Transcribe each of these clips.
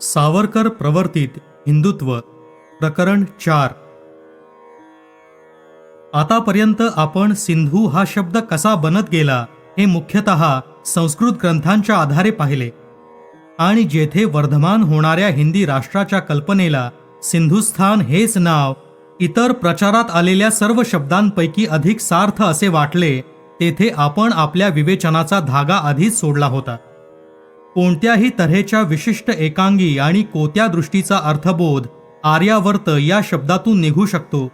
सावरकर प्रवर्तित हिंदुत्व प्रकरण 4. आतापर्यंत आपण सिंधू हा शब्द कसा बनत गेला हे मुख्यतः संस्कृत ग्रंथांच्या आधारे पाहिले आणि जेथे वर्धमान होणाऱ्या हिंदी राष्ट्राच्या कल्पनेला सिंधुस्थान हेच नाव इतर प्रचारात आलेल्या सर्व शब्दांपैकी अधिक सार्थ असे वाटले, तेथे आपण आपल्या विवेचनाचा धागा आधीच सोडला होता. कोणत्याही तऱ्हेच्या विशिष्ट एकांगी आणि कोत्या दृष्टीचा अर्थबोध आर्यावर्त या शब्दातून निघू शकतो,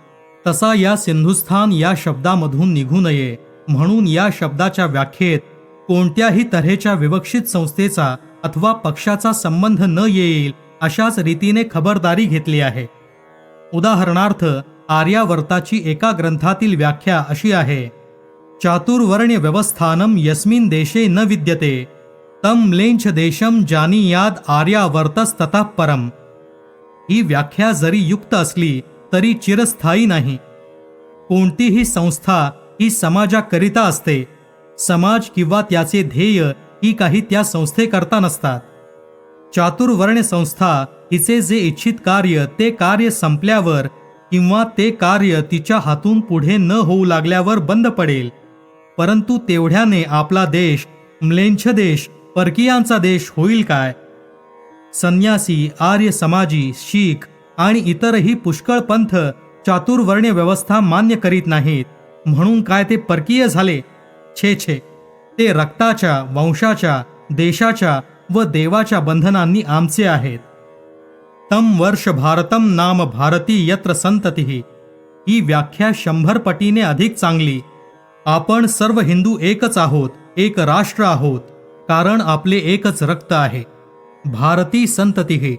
तसा या सिंधुस्थान या शब्दामधून निघू नये म्हणून या शब्दाच्या व्याख्येत कोणत्याही तऱ्हेच्या विवक्षित संस्थेचा अथवा पक्षाचा संबंध न येईल अशाच रीतीने खबरदारी घेतली आहे. उदाहरणार्थ, आर्यावर्ताची एका ग्रंथातील व्याख्या अशी आहे: चातुर्वर्ण्य व्यवस्थानम यस्मिन् देशे न विद्यते तम म्लेंछ देशम जानीयाद आर्यावर्तस्ततः परम. ही व्याख्या जरी युक्त असली तरी चिरस्थायी नाही. कोणतीही संस्था ही समाजाकरिता असते. समाज किंवा त्याचे ध्येय ही काही त्या संस्थेकरता नसतात. चातुर्वर्ण्य संस्था हिचे जे इच्छित कार्य ते कार्य संपल्यावर किंवा ते कार्य तिच्या हातून पुढे न होऊ लागल्यावर बंद पडेल. परंतु तेवढ्याने आपला देश म्लेंछ देश, परकीयांचा देश होईल काय? संन्यासी, आर्य समाजी, शीख आणि इतरही पुष्कळ पंथ चातुर्वर्ण्य व्यवस्था मान्य करीत नाहीत म्हणून काय ते परकीय झाले? छे छे, ते रक्ताच्या, वंशाच्या, देशाच्या व देवाच्या बंधनांनी आमचे आहेत. तम वर्ष भारतम नाम भारती यत्र संततिः. ही व्याख्या 100 पटीने अधिक चांगली. आपण सर्व हिंदू एकच आहोत, एक राष्ट्र आहोत, कारण आपले एकच रक्त आहे. भारती संततिः.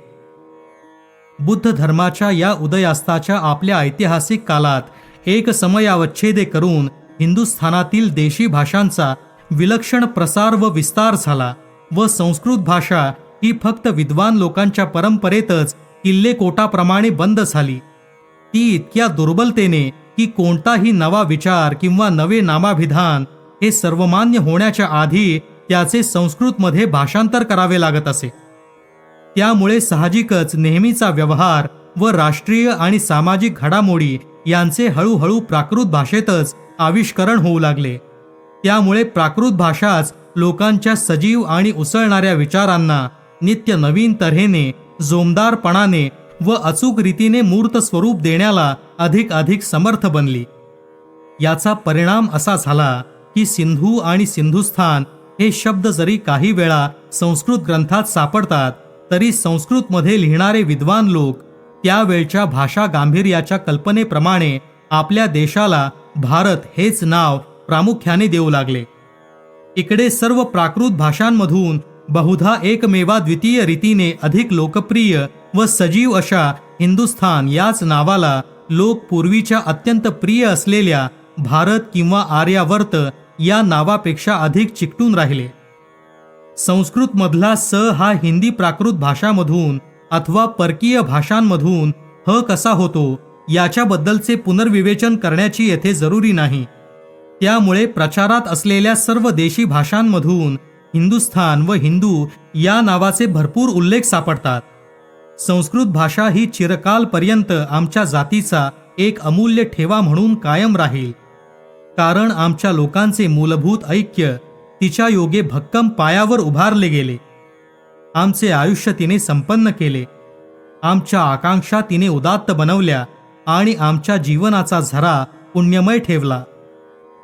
बुद्ध धर्माच्या या उदयास्ताच्या आपल्या ऐतिहासिक कालात एक समयावच्छेदे करून हिंदुस्थानातील देशी भाषांचा विलक्षण प्रसार व विस्तार झाला व संस्कृत भाषा ही फक्त विद्वान लोकांच्या परंपरेतच किल्लेकोटाप्रमाणे बंद झाली. ती इतक्या दुर्बलतेने की कोणताही नवा विचार किंवा नवे नामाभिधान हे सर्वमान्य होण्याच्या आधी त्याचे संस्कृतमध्ये भाषांतर करावे लागत असे. त्यामुळे साहजिकच नेहमीचा व्यवहार व राष्ट्रीय आणि सामाजिक घडामोडी यांचे हळूहळू प्राकृत भाषेतच आविष्करण होऊ लागले. त्यामुळे प्राकृत भाषाच लोकांच्या सजीव आणि उसळणाऱ्या विचारांना नित्य नवीन तऱ्हेने, जोमदारपणाने व अचूक रीतीने मूर्त स्वरूप देण्याला अधिक समर्थ बनली. याचा परिणाम असा झाला की सिंधू आणि सिंधुस्थान हे शब्द जरी काही वेळा संस्कृत ग्रंथात सापडतात, तरी संस्कृतमध्ये लिहिणारे विद्वान लोक त्यावेळच्या भाषा गांभीर्याच्या कल्पनेप्रमाणे आपल्या देशाला भारत हेच नाव प्रामुख्याने देऊ लागले. इकडे सर्व प्राकृत भाषांमधून बहुधा एकमेवाद्वितीय रीतीने अधिक लोकप्रिय व सजीव अशा हिंदुस्थान याच नावाला लोक पूर्वीच्या अत्यंत प्रिय असलेल्या भारत किंवा आर्यावर्त या नावापेक्षा अधिक चिकटून राहिले. संस्कृतमधला स हा हिंदी प्राकृत भाषांमधून अथवा परकीय भाषांमधून ह कसा होतो याच्याबद्दलचे पुनर्विवेचन करण्याची येथे जरुरी नाही. त्यामुळे प्रचारात असलेल्या सर्व देशी भाषांमधून हिंदुस्थान व हिंदू या नावाचे भरपूर उल्लेख सापडतात. संस्कृत भाषा ही चिरकालपर्यंत आमच्या जातीचा एक अमूल्य ठेवा म्हणून कायम राहील, कारण आमच्या लोकांचे मूलभूत ऐक्य तिच्या योगे भक्कम पायावर उभारले गेले. आमचे आयुष्य तिने संपन्न केले, आमच्या आकांक्षा तिने उदात्त बनवल्या आणि आमच्या जीवनाचा झरा पुण्यमय ठेवला.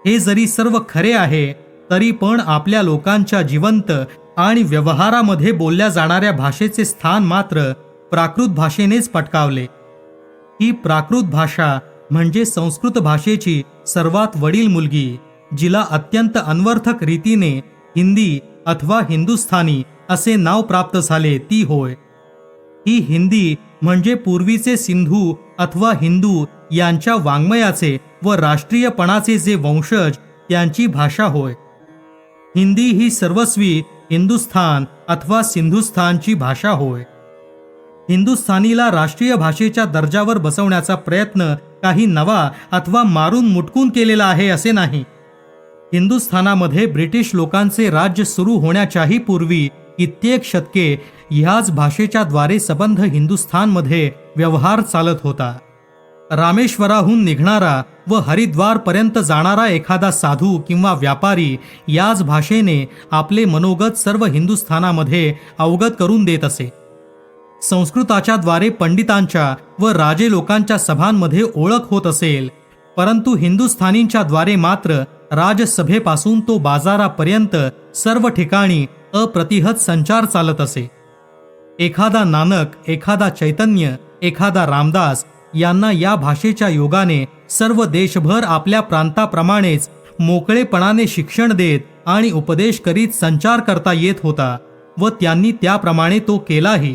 हे जरी सर्व खरे आहे तरी पण आपल्या लोकांच्या जिवंत आणि व्यवहारामध्ये बोलल्या जाणाऱ्या भाषेचे स्थान मात्र प्राकृत भाषेनेच पटकावले. ही प्राकृत भाषा म्हणजे संस्कृत भाषेची सर्वात वडील मुलगी, जिला अत्यंत अन्वर्थक रीतीने हिंदी अथवा हिंदुस्थानी असे नाव प्राप्त झाले ती होय. ही हिंदी म्हणजे पूर्वीचे सिंधू अथवा हिंदू यांच्या वाङ्मयाचे व राष्ट्रीयपणाचे जे वंशज त्यांची भाषा होय. हिंदी ही सर्वस्वी हिंदुस्थान अथवा सिंधुस्थानची भाषा होय. हिंदुस्थानीला राष्ट्रीय भाषेच्या दर्जावर बसवण्याचा प्रयत्न काही नवा अथवा मारून मुटकून केलेला आहे असे नाही. हिंदुस्थानामध्ये ब्रिटिश लोकांचे राज्य सुरू होण्याच्याही पूर्वी कित्येक शतके ह्याच भाषेच्या द्वारे सबंध हिंदुस्थानमध्ये व्यवहार चालत होता. रामेश्वराहून निघणारा व हरिद्वारपर्यंत जाणारा एखादा साधू किंवा व्यापारी याच भाषेने आपले मनोगत सर्व हिंदुस्थानामध्ये अवगत करून देत असे. संस्कृताच्या द्वारे पंडितांच्या व राजे लोकांच्या सभांमध्ये ओळख होत असेल, परंतु हिंदुस्थानींच्या द्वारे मात्र राजसभेपासून तो बाजारापर्यंत सर्व ठिकाणी अप्रतिहत संचार चालत असे. एखादा नानक, एखादा चैतन्य, एखादा रामदास यांना या भाषेच्या योगाने सर्व देशभर आपल्या प्रांताप्रमाणेच मोकळेपणाने शिक्षण देत आणि उपदेश करीत संचार करता येत होता व त्यांनी त्याप्रमाणे तो केलाही.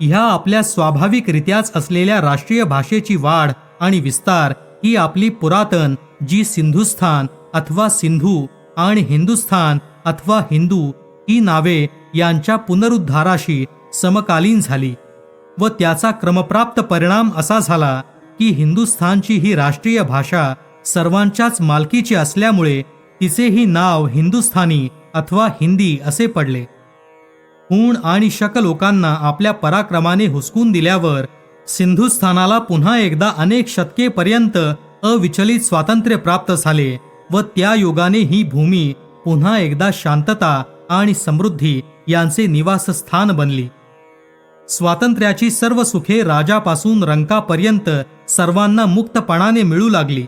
ह्या आपल्या स्वाभाविकरित्याच असलेल्या राष्ट्रीय भाषेची वाढ आणि विस्तार ही आपली पुरातन जी सिंधुस्थान अथवा सिंधू आणि हिंदुस्थान अथवा हिंदू ही नावे यांच्या पुनरुद्धाराशी समकालीन झाली व त्याचा क्रमप्राप्त परिणाम असा झाला की हिंदुस्थानची ही राष्ट्रीय भाषा सर्वांच्याच मालकीची असल्यामुळे तिचेही नाव हिंदुस्थानी अथवा हिंदी असे पडले. हूण आणि शक लोकांना आपल्या पराक्रमाने हुसकून दिल्यावर सिंधुस्थानाला पुन्हा एकदा अनेक शतकेपर्यंत अविचलित स्वातंत्र्य प्राप्त झाले व त्या योगाने ही भूमी पुन्हा एकदा शांतता आणि समृद्धी यांचे निवासस्थान बनली. स्वातंत्र्याची सर्व सुखे राजापासून रंकापर्यंत सर्वांना मुक्तपणाने मिळू लागली.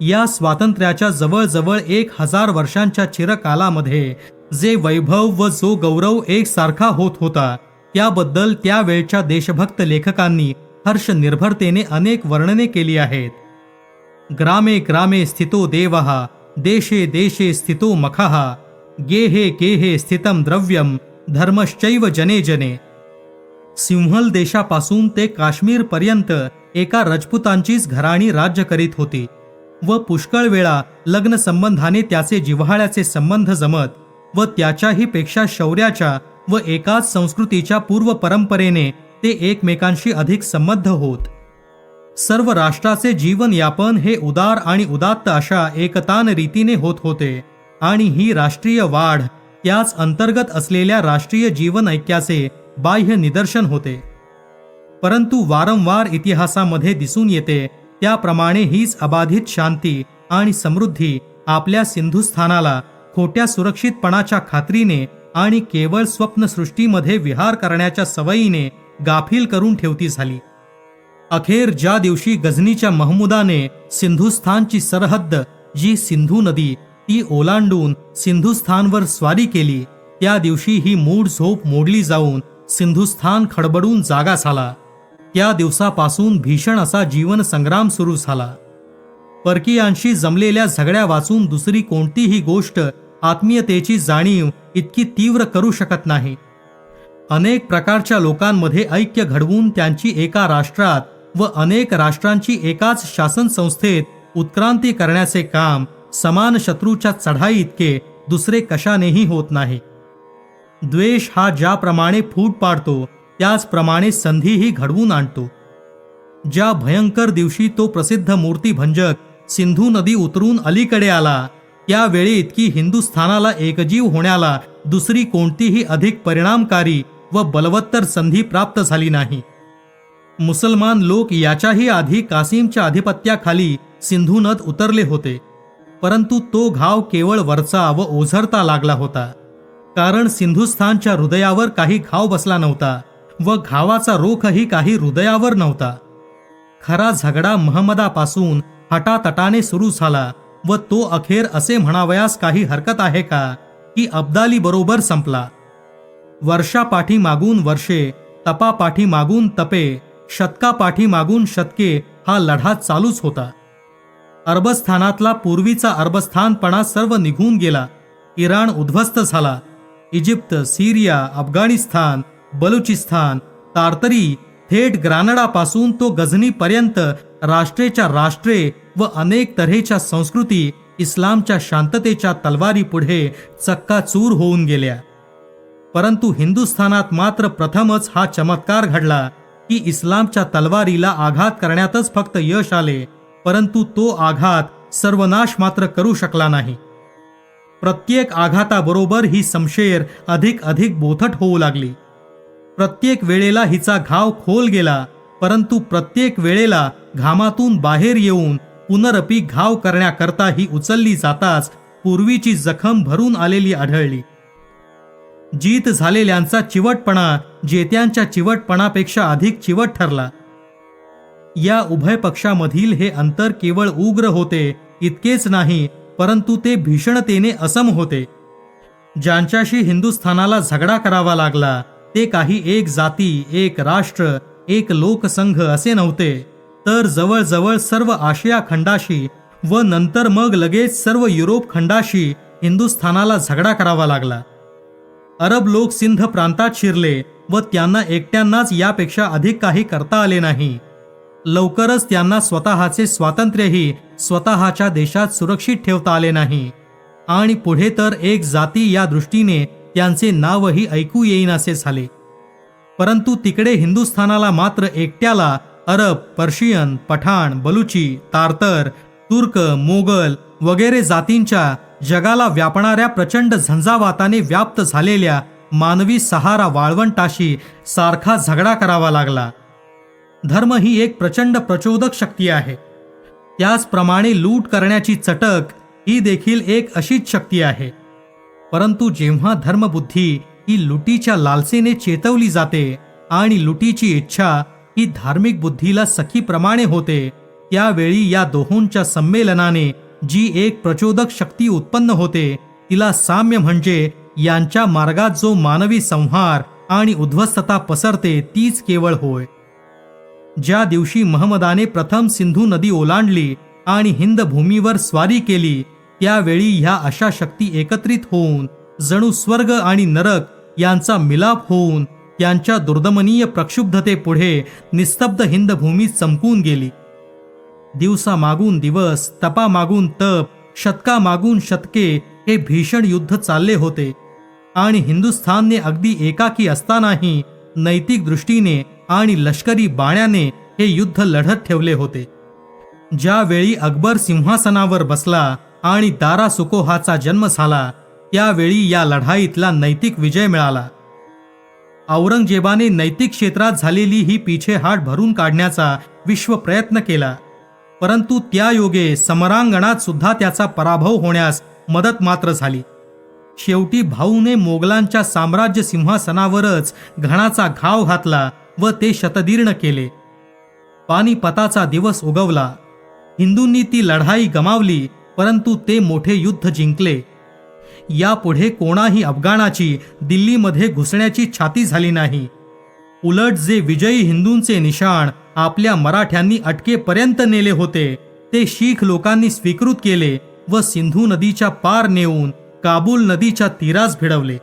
या स्वातंत्र्याच्या जवळजवळ 1000 वर्षांच्या चिरकालामध्ये जे वैभव व जो गौरव एकसारखा होत होता त्याबद्दल त्यावेळच्या देशभक्त लेखकांनी हर्ष निर्भरतेने अनेक वर्णने केली आहेत. ग्रामे ग्रामे स्थितो देवः, देशे देशे स्थितो मखः, गेहे गेहे स्थितम द्रव्यम, धर्मश्चैव जने जने. सिंहल देशापासून ते काश्मीर पर्यंत एका रजपुतांचीच घराणी राज्य करीत होती व पुष्कळ वेळा लग्न संबंधाने त्याचे जिव्हाळ्याचे संबंध जमत व त्याच्याही पेक्षा शौर्याच्या व एकाच संस्कृतीच्या पूर्व परंपरेने ते एकमेकांशी अधिक संबद्ध होत. सर्व राष्ट्राचे जीवन यापन हे उदार आणि उदात्त अशा एकतान रीतीने होत होते आणि ही राष्ट्रीय वाढ त्याच अंतर्गत असलेल्या राष्ट्रीय जीवन ऐक्याचे बाह्य निदर्शन होते. परंतु वारंवार इतिहासामध्ये दिसून येते त्याप्रमाणे हीच अबाधित शांती आणि समृद्धी आपल्या सिंधुस्थानाला खोट्या सुरक्षितपणाच्या खात्रीने आणि केवळ स्वप्नसृष्टीमध्ये विहार करण्याच्या सवयीने गाफील करून ठेवती झाली. अखेर ज्या दिवशी गझनीच्या महमूदाने सिंधुस्थानची सरहद्द जी सिंधू नदी ती ओलांडून सिंधुस्थानवर स्वारी केली, त्या दिवशी ही मूढ झोप मोडली जाऊन सिंधुस्थान खडबडून जागा झाला. त्या दिवसापासून भीषण असा जीवन संग्राम सुरू झाला. परकीयांशी जमलेल्या झगड्या वाचून दुसरी कोणतीही गोष्ट आत्मीयतेची जाणीव इतकी तीव्र करू शकत नाही. अनेक प्रकारच्या लोकांमध्ये ऐक्य घडवून त्यांची एका राष्ट्रात व अनेक राष्ट्रांची एकाच शासन संस्थेत उत्क्रांती करण्याचे काम समान शत्रूच्या चढाई इतके दुसरे कशानेही होत नाही. द्वेष हा ज्याप्रमाणे फूट पाडतो त्याचप्रमाणे संधीही घडवून आणतो. ज्या भयंकर दिवशी तो प्रसिद्ध मूर्तिभंजक सिंधू नदी उतरून अलीकडे आला त्यावेळी इतकी हिंदुस्थानाला एकजीव होण्याला दुसरी कोणतीही अधिक परिणामकारी व बलवत्तर संधी प्राप्त झाली नाही. मुसलमान लोक याच्याही आधी कासिमच्या अधिपत्याखाली सिंधू नद उतरले होते, परंतु तो घाव केवळ वरचा व ओझरता लागला होता, कारण सिंधुस्थानच्या हृदयावर काही घाव बसला नव्हता व घावाचा रोखही काही हृदयावर नव्हता. खरा झगडा महमदापासून हटातटाने सुरू झाला व तो अखेर असे म्हणावयास काही हरकत आहे का की अब्दाली बरोबर संपला. वर्षापाठी मागून वर्षे, तपापाठी मागून तपे, शतकापाठी मागून शतके हा लढा चालूच होता. अरबस्थानातला पूर्वीचा अरबस्थानपणा सर्व निघून गेला. इराण उद्ध्वस्त झाला. इजिप्त, सीरिया, अफगाणिस्तान, बलुचिस्तान, तारतरी थेट ग्रानडापासून तो गझनीपर्यंत राष्ट्रेच्या राष्ट्रे व अनेक तऱ्हेच्या संस्कृती इस्लामच्या शांततेच्या तलवारी पुढे चक्काचूर होऊन गेल्या. परंतु हिंदुस्थानात मात्र प्रथमच हा चमत्कार घडला की इस्लामच्या तलवारीला आघात करण्यातच फक्त यश आले, परंतु तो आघात सर्वनाश मात्र करू शकला नाही. प्रत्येक आघाताबरोबर ही समशेर अधिक अधिक बोथट होऊ लागली. प्रत्येक वेळेला हिचा घाव खोल गेला, परंतु प्रत्येक वेळेला घामातून बाहेर येऊन पुनरपी घाव करण्याकरता ही उचलली जाताच पूर्वीची जखम भरून आलेली आढळली. जीत झालेल्यांचा चिवटपणा जेत्यांच्या चिवटपणापेक्षा अधिक चिवट ठरला. या उभय पक्षामधील हे अंतर केवळ उग्र होते इतकेच नाही, परंतु ते भीषणतेने असम होते. ज्यांच्याशी हिंदुस्थानाला झगडा करावा लागला ते काही एक जाती, एक राष्ट्र, एक लोकसंघ असे नव्हते, तर जवळजवळ सर्व आशिया खंडाशी व नंतर मग लगेच सर्व युरोप खंडाशी हिंदुस्थानाला झगडा करावा लागला. अरब लोक सिंध प्रांतात शिरले व त्यांना एकट्यांनाच यापेक्षा अधिक काही करता आले नाही. लवकरच त्यांना स्वतःचे स्वातंत्र्यही स्वतःच्या देशात सुरक्षित ठेवता आले नाही आणि पुढे तर एक जाती या दृष्टीने त्यांचे नावही ऐकू येईनासे झाले. परंतु तिकडे हिंदुस्थानाला मात्र एकट्याला अरब, पर्शियन, पठाण, बलुची, तारतर, तुर्क, मोगल वगैरे जातींच्या जगाला व्यापणाऱ्या प्रचंड झंझावाताने व्याप्त झालेल्या मानवी सहारा वाळवंटाशी सारखा झगडा करावा लागला. धर्म ही एक प्रचंड प्रचोदक शक्ती आहे. त्याचप्रमाणे लूट करण्याची चटक ही देखील एक अशीच शक्ती आहे. परंतु जेव्हा धर्मबुद्धी ही लुटीच्या लालसेने चेतवली जाते आणि लुटीची इच्छा ही धार्मिक बुद्धीला सखीप्रमाणे होते, त्यावेळी या दोहोंच्या संमेलनाने जी एक प्रचोदक शक्ती उत्पन्न होते तिला साम्य म्हणजे यांच्या मार्गात जो मानवी संहार आणि उद्ध्वस्तता पसरते तीच केवळ होय. ज्या दिवशी महमदाने प्रथम सिंधू नदी ओलांडली आणि हिंद भूमीवर स्वारी केली, त्यावेळी ह्या अशा शक्ती एकत्रित होऊन जणू स्वर्ग आणि नरक यांचा मिलाप होऊन त्यांच्या दुर्दमनीय प्रक्षुब्धतेपुढे निस्तब्ध हिंद भूमी चमकून गेली. दिवसामागून दिवस, तपामागून तप, शतकामागून शतके हे भीषण युद्ध चालले होते आणि हिंदुस्थानने अगदी एकाकी असतानाही नैतिक दृष्टीने आणि लष्करी बाण्याने हे युद्ध लढत ठेवले होते. ज्यावेळी अकबर सिंहासनावर बसला आणि दारा सुकोहाचा जन्म झाला, त्यावेळी या लढाईतला नैतिक विजय मिळाला. औरंगजेबाने नैतिक क्षेत्रात झालेली ही पिछेहाट भरून काढण्याचा विश्व प्रयत्न केला, परंतु त्या योगे समरांगणात सुद्धा त्याचा पराभव होण्यास मदत मात्र झाली. शेवटी भाऊने मोगलांच्या साम्राज्य सिंहासनावरच घणाचा घाव घातला व ते शतदीर्ण केले. पानिपताचा दिवस उगवला. हिंदूंनी ती लढाई गमावली, परंतु ते मोठे युद्ध जिंकले. यापुढे कोणाही अफगाणाची दिल्लीमध्ये घुसण्याची छाती झाली नाही. उलट जे विजयी हिंदूंचे निशाण आपल्या मराठ्यांनी अटकेपर्यंत नेले होते ते शीख लोकांनी स्वीकृत केले व सिंधू नदीच्या पार नेऊन काबूल नदीच्या तीरास भिडवले.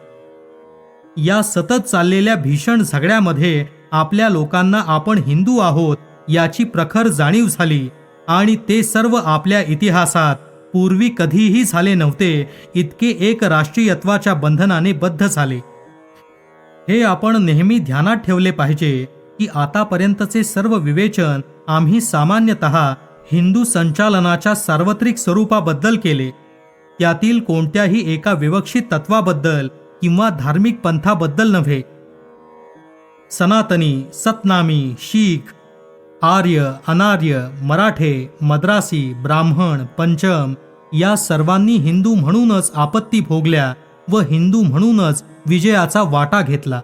या सतत चाललेल्या भीषण झगड्यामध्ये आपल्या लोकांना आपण हिंदू आहोत याची प्रखर जाणीव झाली आणि ते सर्व आपल्या इतिहासात पूर्वी कधीही झाले नव्हते इतके एक राष्ट्रीयत्वाच्या बंधनाने बद्ध झाले. हे आपण नेहमी ध्यानात ठेवले पाहिजे की आतापर्यंतचे सर्व विवेचन आम्ही सामान्यतः हिंदू संचालनाच्या सार्वत्रिक स्वरूपाबद्दल केले. त्यातील कोणत्याही एका विवक्षित तत्वाबद्दल किंवा धार्मिक पंथाबद्दल नव्हे. सनातनी, सतनामी, शीख, आर्य, अनार्य, मराठे, मद्रासी, ब्राह्मण, पंचम या सर्वांनी हिंदू म्हणूनच आपत्ती भोगल्या व हिंदू म्हणूनच विजयाचा वाटा घेतला.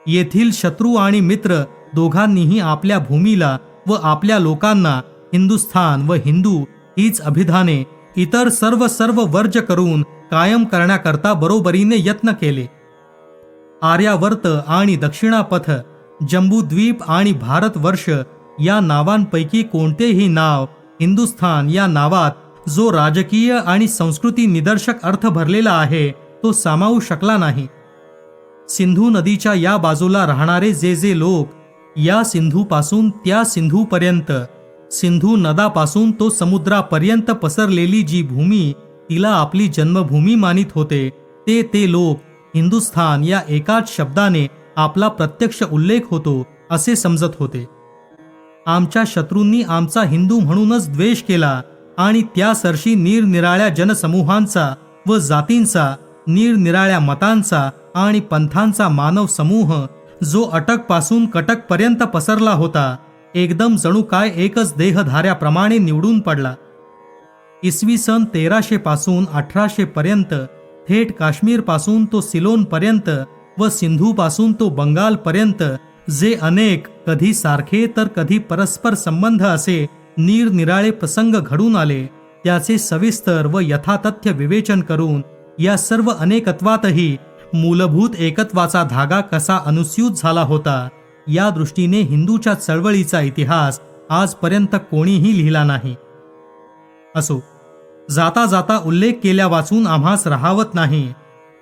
येथील शत्रू आणि मित्र दोघांनीही आपल्या भूमीला व आपल्या लोकांना हिंदुस्थान व हिंदू हीच अभिधाने इतर सर्व वर्ज करून कायम करण्याकरता बरोबरीने यत्न केले. आर्यावर्त आणि दक्षिणापथ, जम्बूद्वीप आणि भारतवर्ष या नावांपैकी कोणतेही नाव हिंदुस्थान या नावात जो राजकीय आणि संस्कृती निदर्शक अर्थ भरलेला आहे तो सामावू शकला नाही. सिंधू नदीच्या या बाजूला राहणारे जे लोक या सिंधूपासून त्या सिंधूपर्यंत, सिंधू नदापासून तो समुद्रापर्यंत पसरलेली जी भूमी तिला आपली जन्मभूमी मानित होते ते लोक हिंदुस्थान या एकाच शब्दाने आपला प्रत्यक्ष उल्लेख होतो असे समजत होते. आमच्या शत्रूंनी आमचा हिंदू म्हणूनच द्वेष केला आणि त्या सरशी निरनिराळ्या जनसमूहांचा व जातींचा, निरनिराळ्या मतांचा आणि पंथांचा मानव समूह जो अटकपासून कटकपर्यंत पसरला होता, एकदम जणू काय एकच देहधाऱ्याप्रमाणे निवडून पडला. इसवी सन 1300 पासून 1800 पर्यंत थेट काश्मीरपासून तो सिलोनपर्यंत व सिंधूपासून तो बंगालपर्यंत जे अनेक, कधी सारखे तर कधी परस्पर संबंध असे निरनिराळे प्रसंग घडून आले, त्याचे सविस्तर व यथातथ्य विवेचन करून या सर्व अनेकत्वातही मूलभूत एकत्वाचा धागा कसा अनुस्यूत झाला होता, या दृष्टीने हिंदूच्या चळवळीचा इतिहास आजपर्यंत कोणीही लिहिला नाही. असो, जाता जाता उल्लेख केल्या वाचून आम्हास राहावत नाही,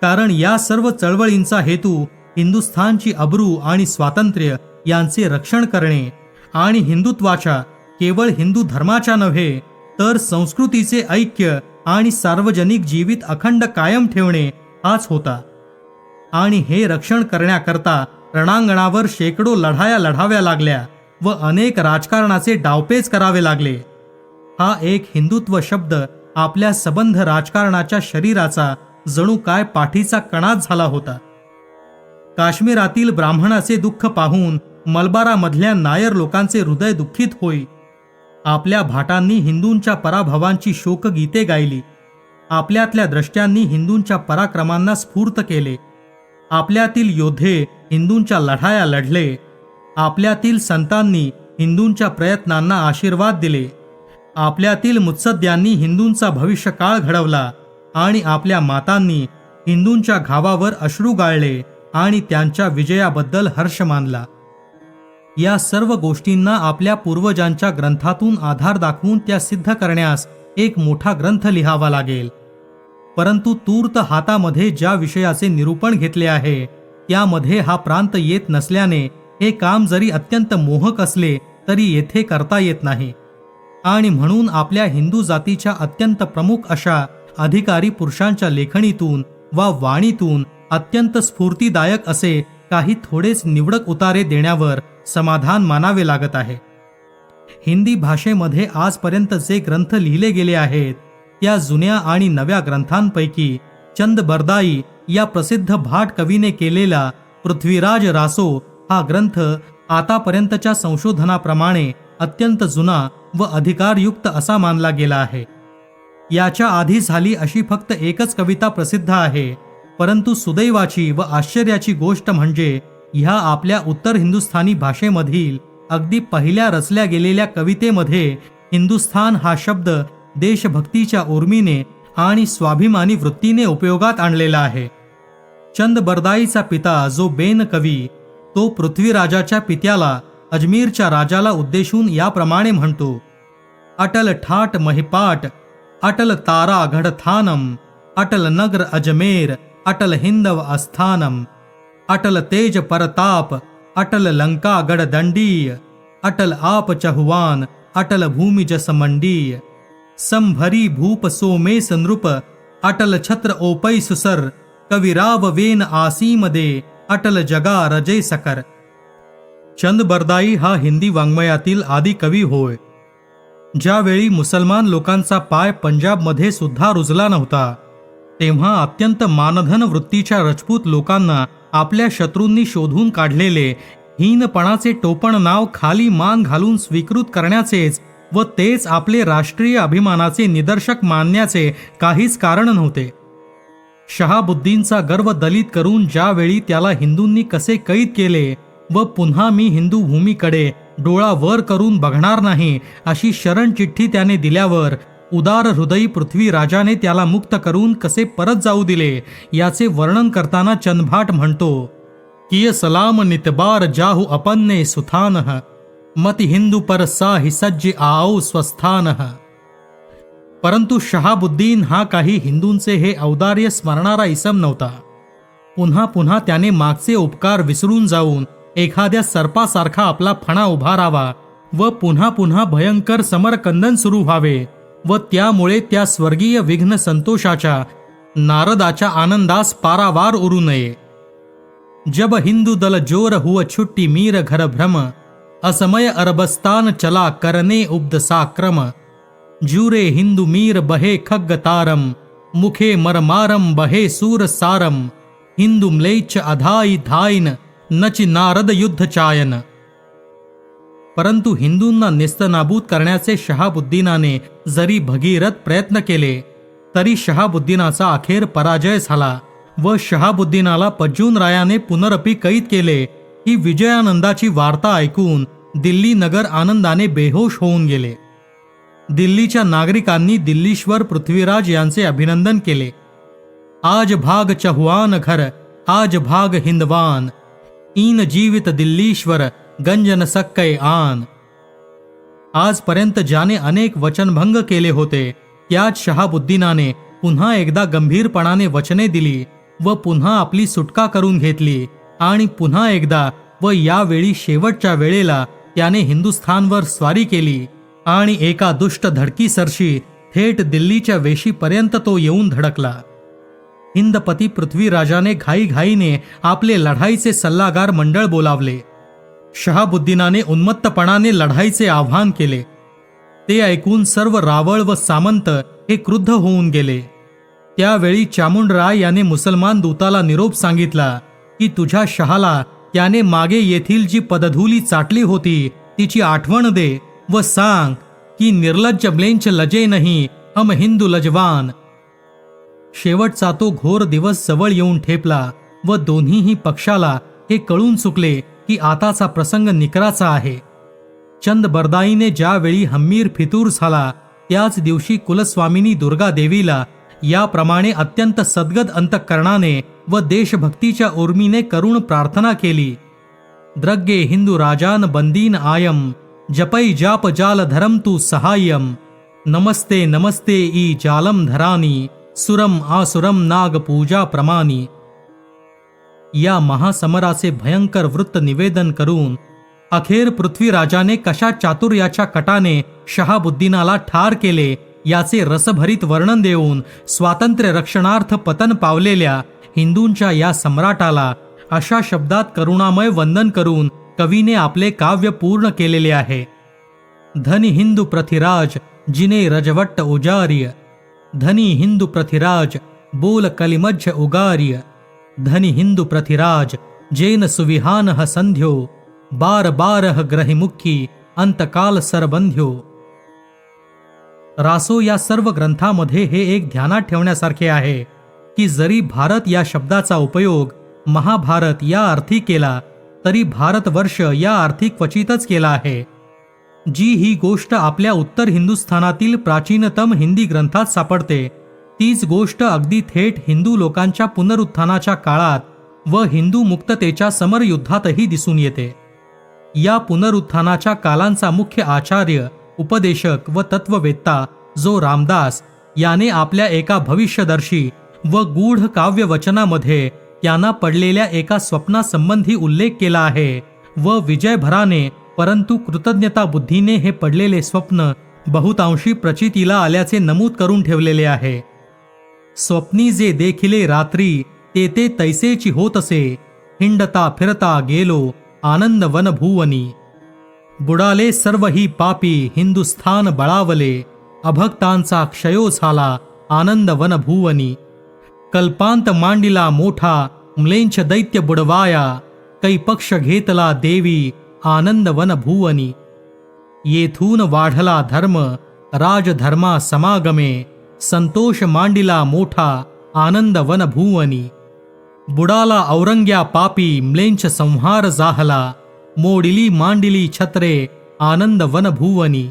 कारण या सर्व चळवळींचा हेतू हिंदुस्थानची अब्रू आणि स्वातंत्र्य यांचे रक्षण करणे आणि हिंदुत्वाच्या, केवळ हिंदू धर्माच्या नव्हे तर संस्कृतीचे ऐक्य आणि सार्वजनिक जीवित अखंड कायम ठेवणे हाच होता. आणि हे रक्षण करण्याकरता रणांगणावर शेकडो लढाया लढाव्या लागल्या व अनेक राजकारणाचे डावपेच करावे लागले. हा एक हिंदुत्व शब्द आपल्या सबंध राजकारणाच्या शरीराचा जणू काय पाठीचा कणाच झाला होता. काश्मीरातील ब्राह्मणाचे दुःख पाहून मलबारामधल्या नायर लोकांचे हृदय दुःखित होई. आपल्या भाटांनी हिंदूंच्या पराभवांची शोकगीते गायली. आपल्यातल्या द्रष्ट्यांनी हिंदूंच्या पराक्रमांना स्फूर्त केले. आपल्यातील योद्धे हिंदूंच्या लढाया लढले. आपल्यातील संतांनी हिंदूंच्या प्रयत्नांना आशीर्वाद दिले. आपल्यातील मुत्सद्यांनी हिंदूंचा भविष्यकाळ घडवला आणि आपल्या मातांनी हिंदूंच्या घावावर अश्रू गाळले आणि त्यांच्या विजयाबद्दल हर्ष मानला. या सर्व गोष्टींना आपल्या पूर्वजांच्या ग्रंथातून आधार दाखवून त्या सिद्ध करण्यास एक मोठा ग्रंथ लिहावा लागेल. परंतु तूर्त हातामध्ये ज्या विषयाचे निरूपण घेतले आहे त्यामध्ये हा प्रांत येत नसल्याने हे काम जरी अत्यंत मोहक असले तरी येथे करता येत नाही. आणि म्हणून आपल्या हिंदू जातीच्या अत्यंत प्रमुख अशा अधिकारी पुरुषांच्या लेखणीतून वा वाणीतून अत्यंत स्फूर्तिदायक असे काही थोडेच निवडक उतारे देण्यावर समाधान मानावे लागत आहे. हिंदी भाषेमध्ये आजपर्यंत जे ग्रंथ लिहिले गेले आहेत त्या जुन्या आणि नव्या ग्रंथांपैकी चंद बरदाई या प्रसिद्ध भाट कवीने केलेला पृथ्वीराज रासो हा ग्रंथ आतापर्यंतच्या संशोधनाप्रमाणे अत्यंत जुना व अधिकारयुक्त असा मानला गेला आहे. याच्या आधी झाली अशी फक्त एकच कविता प्रसिद्ध आहे, परंतु सुदैवाची व आश्चर्याची गोष्ट म्हणजे ह्या आपल्या उत्तर हिंदुस्थानी भाषेमधील अगदी पहिल्या रचल्या गेलेल्या कवितेमध्ये हिंदुस्थान हा शब्द देशभक्तीच्या उर्मीने आणि स्वाभिमानी वृत्तीने उपयोगात आणलेला आहे. चंद बरदाईचा पिता जो बेन कवी, तो पृथ्वीराजाच्या पित्याला अजमीरच्या राजाला उद्देशून याप्रमाणे म्हणतो: अटल ठाट महिपाट, अटल तारा गढथानम, अटल नगर अजमेर, अटल हिंदव अस्थानम, अटल तेज परताप, अटल लंका गढ़दंडीय, अटल आप चहुआन, अटल भूमि जस मंडीय, संभरी भूप सोमेश नृप, अटल छत्र ओपै सुसर, कविराव वेन आसीम दे, अटल जगा रजय सकर. चंद बरदाई हा हिंदी वाङ्मयातील आदी कवी होय. ज्यावेळी मुसलमान लोकांचा पाय पंजाबमध्ये सुद्धा रुजला नव्हता तेव्हा अत्यंत मानधन वृत्तीच्या रजपूत लोकांना आपल्या शत्रूंनी शोधून काढलेले हीनपणाचे टोपण नाव खाली मान घालून स्वीकृत करण्याचेच व तेच आपले राष्ट्रीय अभिमानाचे निदर्शक मानण्याचे काहीच कारण नव्हते. शहाबुद्दीनचा गर्व दलित करून ज्यावेळी त्याला हिंदूंनी कसे कैद केले व पुन्हा मी हिंदू भूमीकडे डोळा वर करून बघणार नाही अशी शरण चिठ्ठी त्याने दिल्यावर उदार हृदयी पृथ्वीराजाने त्याला मुक्त करून कसे परत जाऊ दिले याचे वर्णन करताना चंदभाट म्हणतो: किय सलाम नितबार जाहु अपन्ने सुथानः, मति हिंदू पर साहि सज्ज आओ स्वस्थानः. परंतु शहाबुद्दीन हा काही हिंदूंचे हे औदार्य स्मरणारा इसम नव्हता. पुन्हा पुन्हा त्याने मागचे उपकार विसरून जाऊन एखाद्या सर्पासारखा आपला फणा उभारावा व पुन्हा पुन्हा भयंकर समरकंदन सुरू व्हावे व त्यामुळे त्या स्वर्गीय विघ्न संतोषाच्या नारदाच्या आनंदास पारावार उरू नये. जब हिंदू दल जोर हुआ छुट्टी मीर घर भ्रम, असमय अरबस्तान चला करने उब्द साक्रम, जूरे हिंदू मीर बहे खग्ग तारम, मुखे मरमारम बहे सूर सारम, हिंदू म्लेच्छ अधाई धाईन, नच नारद युद्ध चायन. परंतु हिंदूंना नेस्तनाबूत करण्याचे शहाबुद्दीनाने जरी भगीरथ प्रयत्न केले तरी शहाबुद्दीनाचा अखेर पराजय झाला व शहाबुद्दीनाला पज्जून रायाने पुनरपी कैद केले. ही विजयानंदाची वार्ता ऐकून दिल्ली नगर आनंदाने बेहोश होऊन गेले. दिल्लीच्या नागरिकांनी दिल्लीश्वर पृथ्वीराज यांचे अभिनंदन केले. आज भाग चहुआन घर, आज भाग हिंदवान, इन जीवित दिल्लीश्वर गंजन सक्कै आन. आजपर्यंत ज्याने अनेक वचनभंग केले होते त्याच शहाबुद्दीनाने पुन्हा एकदा गंभीरपणाने वचने दिली व पुन्हा आपली सुटका करून घेतली आणि पुन्हा एकदा व यावेळी शेवटच्या वेळेला त्याने हिंदुस्थानवर स्वारी केली आणि एका दुष्ट धडकीसरशी थेट दिल्लीच्या वेशीपर्यंत तो येऊन धडकला. हिंदपती पृथ्वीराजाने घाईघाईने आपले लढाईचे सल्लागार मंडळ बोलावले. शहाबुद्दीनाने उन्मत्तपणाने लढाईचे आव्हान केले. ते ऐकून सर्व रावळ व सामंत हे क्रुद्ध होऊन गेले. त्यावेळी चामुंडराय याने मुसलमान दूताला निरोप सांगितला की तुझ्या शहाला त्याने मागे येथील जी पदधूली चाटली होती तिची आठवण दे व सांग की निर्लज्ज म्लेंच लजे नाही हम हिंदू लजवान. शेवटचा तो घोर दिवस जवळ येऊन ठेपला व दोन्हीही पक्षाला हे कळून चुकले की आताचा प्रसंग निकराचा आहे. चंद बरदाईने ज्यावेळी हम्मीर फितूर झाला त्याच दिवशी कुलस्वामिनी दुर्गा देवीला याप्रमाणे अत्यंत सद्गद अंतःकरणाने व देशभक्तीच्या उर्मीने करुण प्रार्थना केली. द्रग्गे हिंदू राजान बंदीन आयम, जपै जाप जाल धरम तू सहाय्यम, नमस्ते नमस्ते ई जालम धरानी, सुरम आसुरम नाग पूजा प्रमाणी. या महासमराचे भयंकर वृत्त निवेदन करून अखेर पृथ्वीराजाने कशा चातुर्याच्या कटाने शहाबुद्दीनाला ठार केले याचे रसभरीत वर्णन देऊन स्वातंत्र्य रक्षणार्थ पतन पावलेल्या हिंदूंच्या या सम्राटाला अशा शब्दात करुणामय वंदन करून कवीने आपले काव्य पूर्ण केलेले आहे. धनी हिंदू पृथ्वीराज जिने रजवट्ट उजार्य, धनी हिंदू पृथ्वीराज बोल कलिमज्ज उगार्य, धनी हिंदू पृथ्वीराज जेन सुविहान संध्यो, बार बारह ग्रहिमुखी अंतकाल सरबंध्यो. रासो या सर्व ग्रंथामध्ये हे एक ध्यानात ठेवण्यासारखे आहे की जरी भारत या शब्दाचा उपयोग महाभारत या अर्थी केला तरी भारतवर्ष या अर्थी क्वचितच केला आहे. जी ही गोष्ट आपल्या उत्तर हिंदुस्थानातील प्राचीनतम हिंदी ग्रंथात सापडते तीच गोष्ट अगदी थेट हिंदू लोकांच्या पुनरुत्थानाच्या काळात व हिंदू मुक्ततेच्या समरयुद्धातही दिसून येते. या पुनरुत्थानाच्या कालांचा मुख्य आचार्य, उपदेशक व तत्ववेत्ता जो रामदास याने आपल्या एका भविष्यदर्शी व गूढ काव्य वचनामध्ये त्यांना पडलेल्या एका स्वप्नासंबंधी उल्लेख केला आहे व विजयभराने परंतु कृतज्ञता बुद्धीने हे पडलेले स्वप्न बहुतांशी प्रचितीला आल्याचे नमूद करून ठेवलेले आहे. स्वप्नी जे देखिले रात्री ते ते तैसेची होतसे, हिंडता फिरता गेलो आनंद वन भुवनी. बुडाले सर्व ही पापी हिंदुस्थान बळावले, अभक्तांचा क्षयो झाला आनंद वन भुवनी. कल्पांत मांडिला मोठा म्लेंछ दैत्य बुडवाया, कै पक्ष घेतला देवी आनंद वन भुवनी. येथून वाढला धर्म राजधर्मा समागमे, संतोष मांडिला मोठा आनंद वन भुवनी. बुडाला औरंग्या पापी म्लेंछ संहार जाहला, मोडिली मांडिली छत्रे आनंद वन भुवनी.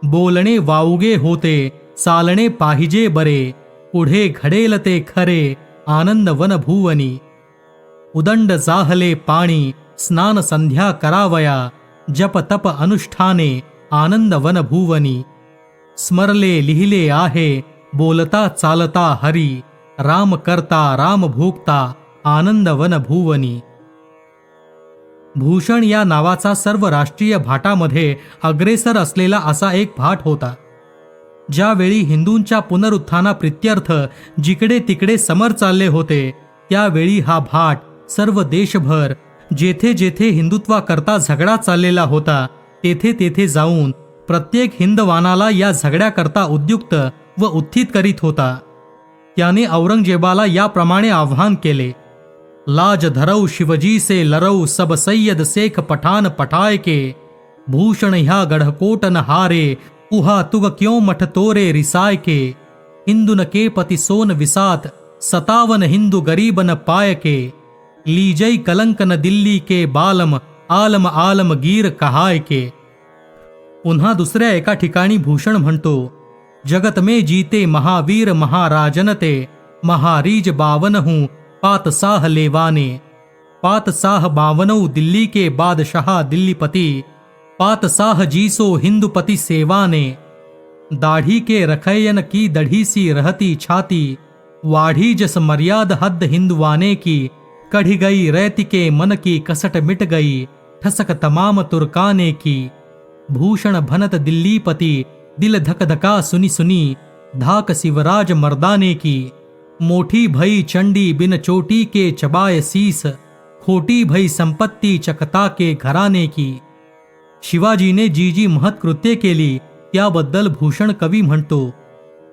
बोलणे वावगे होते चालणे पाहिजे बरे, पुढे घडेल ते खरे आनंद वन भुवनी. उदंड जाहले पाणी स्नान संध्या करावया, जप तप अनुष्ठाने आनंद वन भुवनी. स्मरले लिहिले आहे बोलता चालता हरी, राम करता राम भोगता आनंद वन भुवनी. भूषण या नावाचा सर्व राष्ट्रीय भाटामध्ये अग्रेसर असलेला असा एक भाट होता. ज्यावेळी हिंदूंच्या पुनरुत्थानाप्रित्यर्थ जिकडे तिकडे समर चालले होते त्यावेळी हा भाट सर्व देशभर जेथे जेथे हिंदुत्वाकरता झगडा चाललेला होता तेथे तेथे जाऊन प्रत्येक हिंदवानाला या झगड्याकरता उद्युक्त व उत्थित करीत होता. त्याने औरंगजेबाला याप्रमाणे आव्हान केले, लाज धरौ शिवजी से लरौ सब सय्यद शेख पठान पठाय के, भूषण ह्या गढ़कोटन हारे उहा तुग क्यों मठ तोरे रिसाय के, हिंदुन के पति सोन विसात 57 हिंदू गरीबन पाय के, लीजई कलंकन दिल्ली के बालम आलम आलम गीर कहाय के. पुन्हा दुसऱ्या एका ठिकाणी भूषण म्हणतो, जगत में जीते महावीर महाराजनते, महारीज 52 पातशाह लेवाने, पातशाह 52 दिल्ली के बादशाह दिल्लीपति, पातशाह जीसो हिंदुपति सेवाने, दाढ़ी के रखैयन की दढ़ी सी रहती छाती, वाढ़ी जस मर्याद हद हिंदुवाने की, कढ़ी गई रैति के मन की कसट मिट गई, ठसक तमाम तुर्काने की. भूषण भनत दिल्लीपति दिल धक धका सुनी सुनी, धाक शिवराज मर्दाने की, मोठी भई चंडी बिन चोटी के चबाय शीस, खोटी भई संपत्ती चकता के घराने की. शिवाजीने जी जी महत्कृत्ये केली त्याबद्दल भूषण कवी म्हणतो,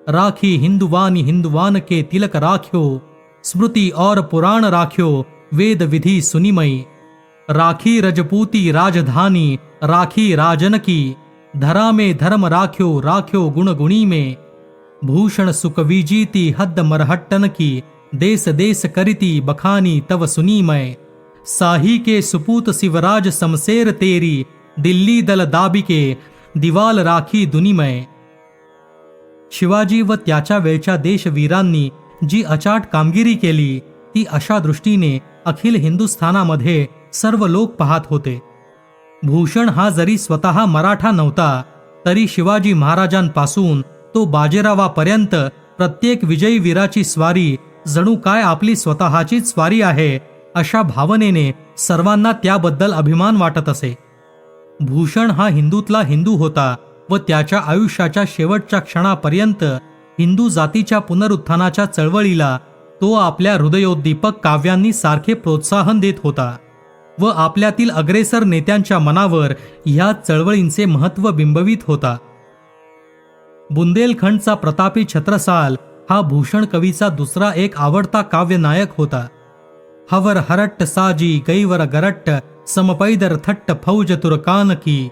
राखी हिंदुवानी हिंदुवान के तिलक राख्यो, स्मृति और पुराण राख्यो वेद विधि सुनिमई, राखी रजपूती राजधानी राखी राजन की, धरा में धर्म राख्यो राख्यो गुण गुणी में, भूषण सुकविजीती हद्द मरहट्टन की, देश देश करिती बखानी तव सुनी मैं, साही के सुपूत शिवराज समशेर तेरी, दिल्ली दल दाबी के दिवाल राखी दुनिमय. शिवाजी व त्याच्या वेळच्या देशवीरांनी जी अचाट कामगिरी केली ती अशा दृष्टीने अखिल हिंदुस्थानामध्ये सर्व लोक पाहत होते. भूषण हा जरी स्वतः मराठा नव्हता तरी शिवाजी महाराजांपासून तो बाजीरावापर्यंत प्रत्येक विजयी वीराची स्वारी जणू काय आपली स्वतःचीच स्वारी आहे अशा भावनेने सर्वांना त्याबद्दल अभिमान वाटत असे. भूषण हा हिंदूतला हिंदू होता व त्याच्या आयुष्याच्या शेवटच्या क्षणापर्यंत हिंदू जातीच्या पुनरुत्थानाच्या चळवळीला तो आपल्या हृदयोद्दीपक काव्यांनी सारखे प्रोत्साहन देत होता व आपल्यातील अग्रेसर नेत्यांच्या मनावर ह्या चळवळींचे महत्त्व बिंबवित होता. बुंदेलखंडचा प्रतापी छत्रसाल हा भूषण कवीचा दुसरा एक आवडता काव्यनायक होता. हवर हरट्ट साजी गैवर गरट्ट समपैदर थट्ट फौज तुर्कान की,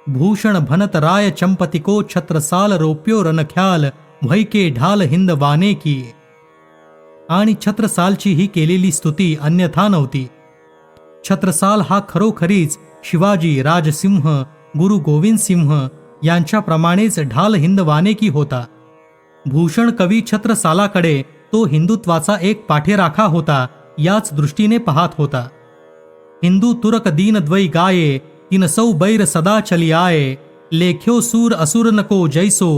भूषण भनत राय चंपति को छत्रसाल रोप्यो रन ख्याल भय के ढाल हिंद वाने की. आणि छत्रसालची ही केलेली स्तुती अन्यथा नव्हती. छत्रसाल हा खरोखरीच शिवाजी राजसिंह गुरु गोविंद सिंह यांच्याप्रमाणेच ढाल हिंदवाने की होता. भूषण कवी छत्रसालाकडे तो हिंदुत्वाचा एक पाठीराखा होता याच दृष्टीने पाहत होता. हिंदू तुरक दीन द्वै गाये, तीन सौ बैर सदा चली आए, लेख्यो सूर असुर नको जैसो,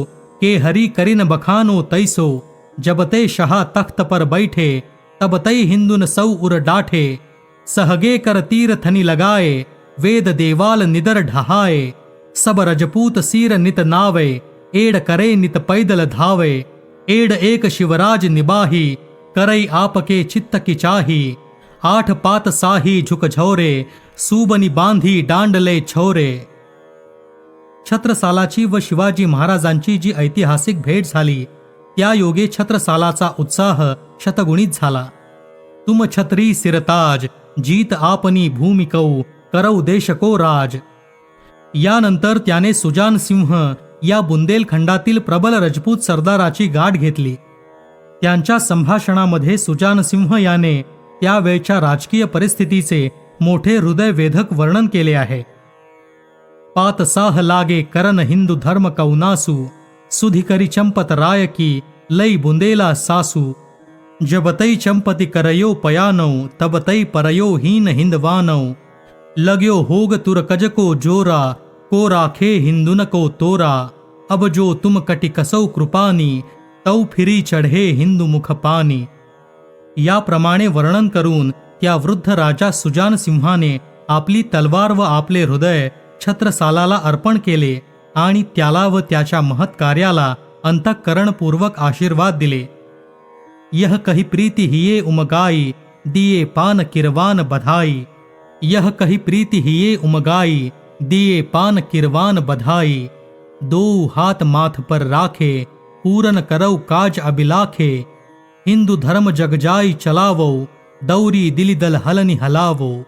के हरि करिन बखानो तैसो, जब ते शहा तख्त पर बैठे, तब तई हिंदुन सौ उर डाठे, सहगे कर तीर थनी लगाए, वेद देवाल निदर ढहाए, सब रजपूत सीर नित नावे, एड करे नित पैदल धावे, एड एक शिवराज निबाही, करई आपके चित्त की चाही, 8 पात साही झुक झौरे, सूबनी बांधी डांडले छोरे. छत्रसालाची व शिवाजी महाराजांची जी ऐतिहासिक भेट झाली त्या योगे छत्रसालाचा उत्साह शतगुणित झाला. तुम छत्री सिरताज, जीत आपनी भूमिकौ, करौ देश को राज. यानंतर त्याने सुजान सिंह या बुंदेलखंडातील प्रबल रजपूत सरदाराची गाठ घेतली. त्यांच्या संभाषणामध्ये सुजान सिंह याने त्यावेळच्या राजकीय परिस्थितीचे मोठे हृदयवेधक वर्णन केले आहे. पातशाह लागे करन हिंदू धर्म कौनासू, सुधिकरी चंपत राय की लई बुंदेला सासू, जबतई चंपति करयो पयानौ, तबतई परयो हीन हिंदवानौ, लग्यो होग तुरकज को जोरा, को राखे हिंदुन को तोरा, अब जो तुम कटि कसौ कृपानी, तौ फिरी चढ़े हिंदू मुख पानी. याप्रमाणे वर्णन करून त्या वृद्ध राजा सुजान सिंहाने आपली तलवार व आपले हृदय छत्रसालाला अर्पण केले आणि त्याला व त्याच्या महत् कार्याला अंतःकरणपूर्वक आशीर्वाद दिले. यह कही प्रीति हिये उमगाई, दिये पान किरवान बधाई, यह कही प्रीति हिये उमगाई, दिये पान किरवान बधाई, दो हाथ माथ पर राखे, पूरन करौ काज अबिलाखे, हिंदू धर्म जगजाई चलावो, दौरी दिली दल हलनी हलावो.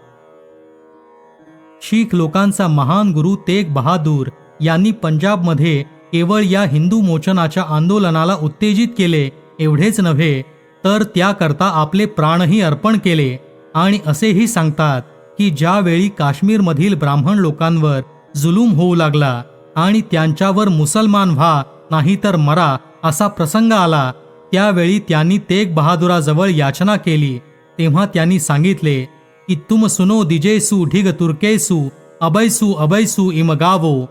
शीख लोकांचा महान गुरु तेग बहादूर यांनी पंजाबमध्ये केवळ या हिंदू मोचनाच्या आंदोलनाला उत्तेजित केले एवढेच नव्हे, तर त्याकरता आपले प्राणही अर्पण केले. आणि असेही सांगतात की ज्यावेळी काश्मीरमधील ब्राह्मण लोकांवर जुलूम होऊ लागला आणि त्यांच्यावर मुसलमान व्हा नाहीतर मरा असा प्रसंग आला, त्यावेळी त्यांनी तेग बहादुराजवळ याचना केली. तेव्हा त्यांनी सांगितले की तुम सुनो दिजेसू ढिग तुर्केसू, अबैसू अबैसू इम गावो,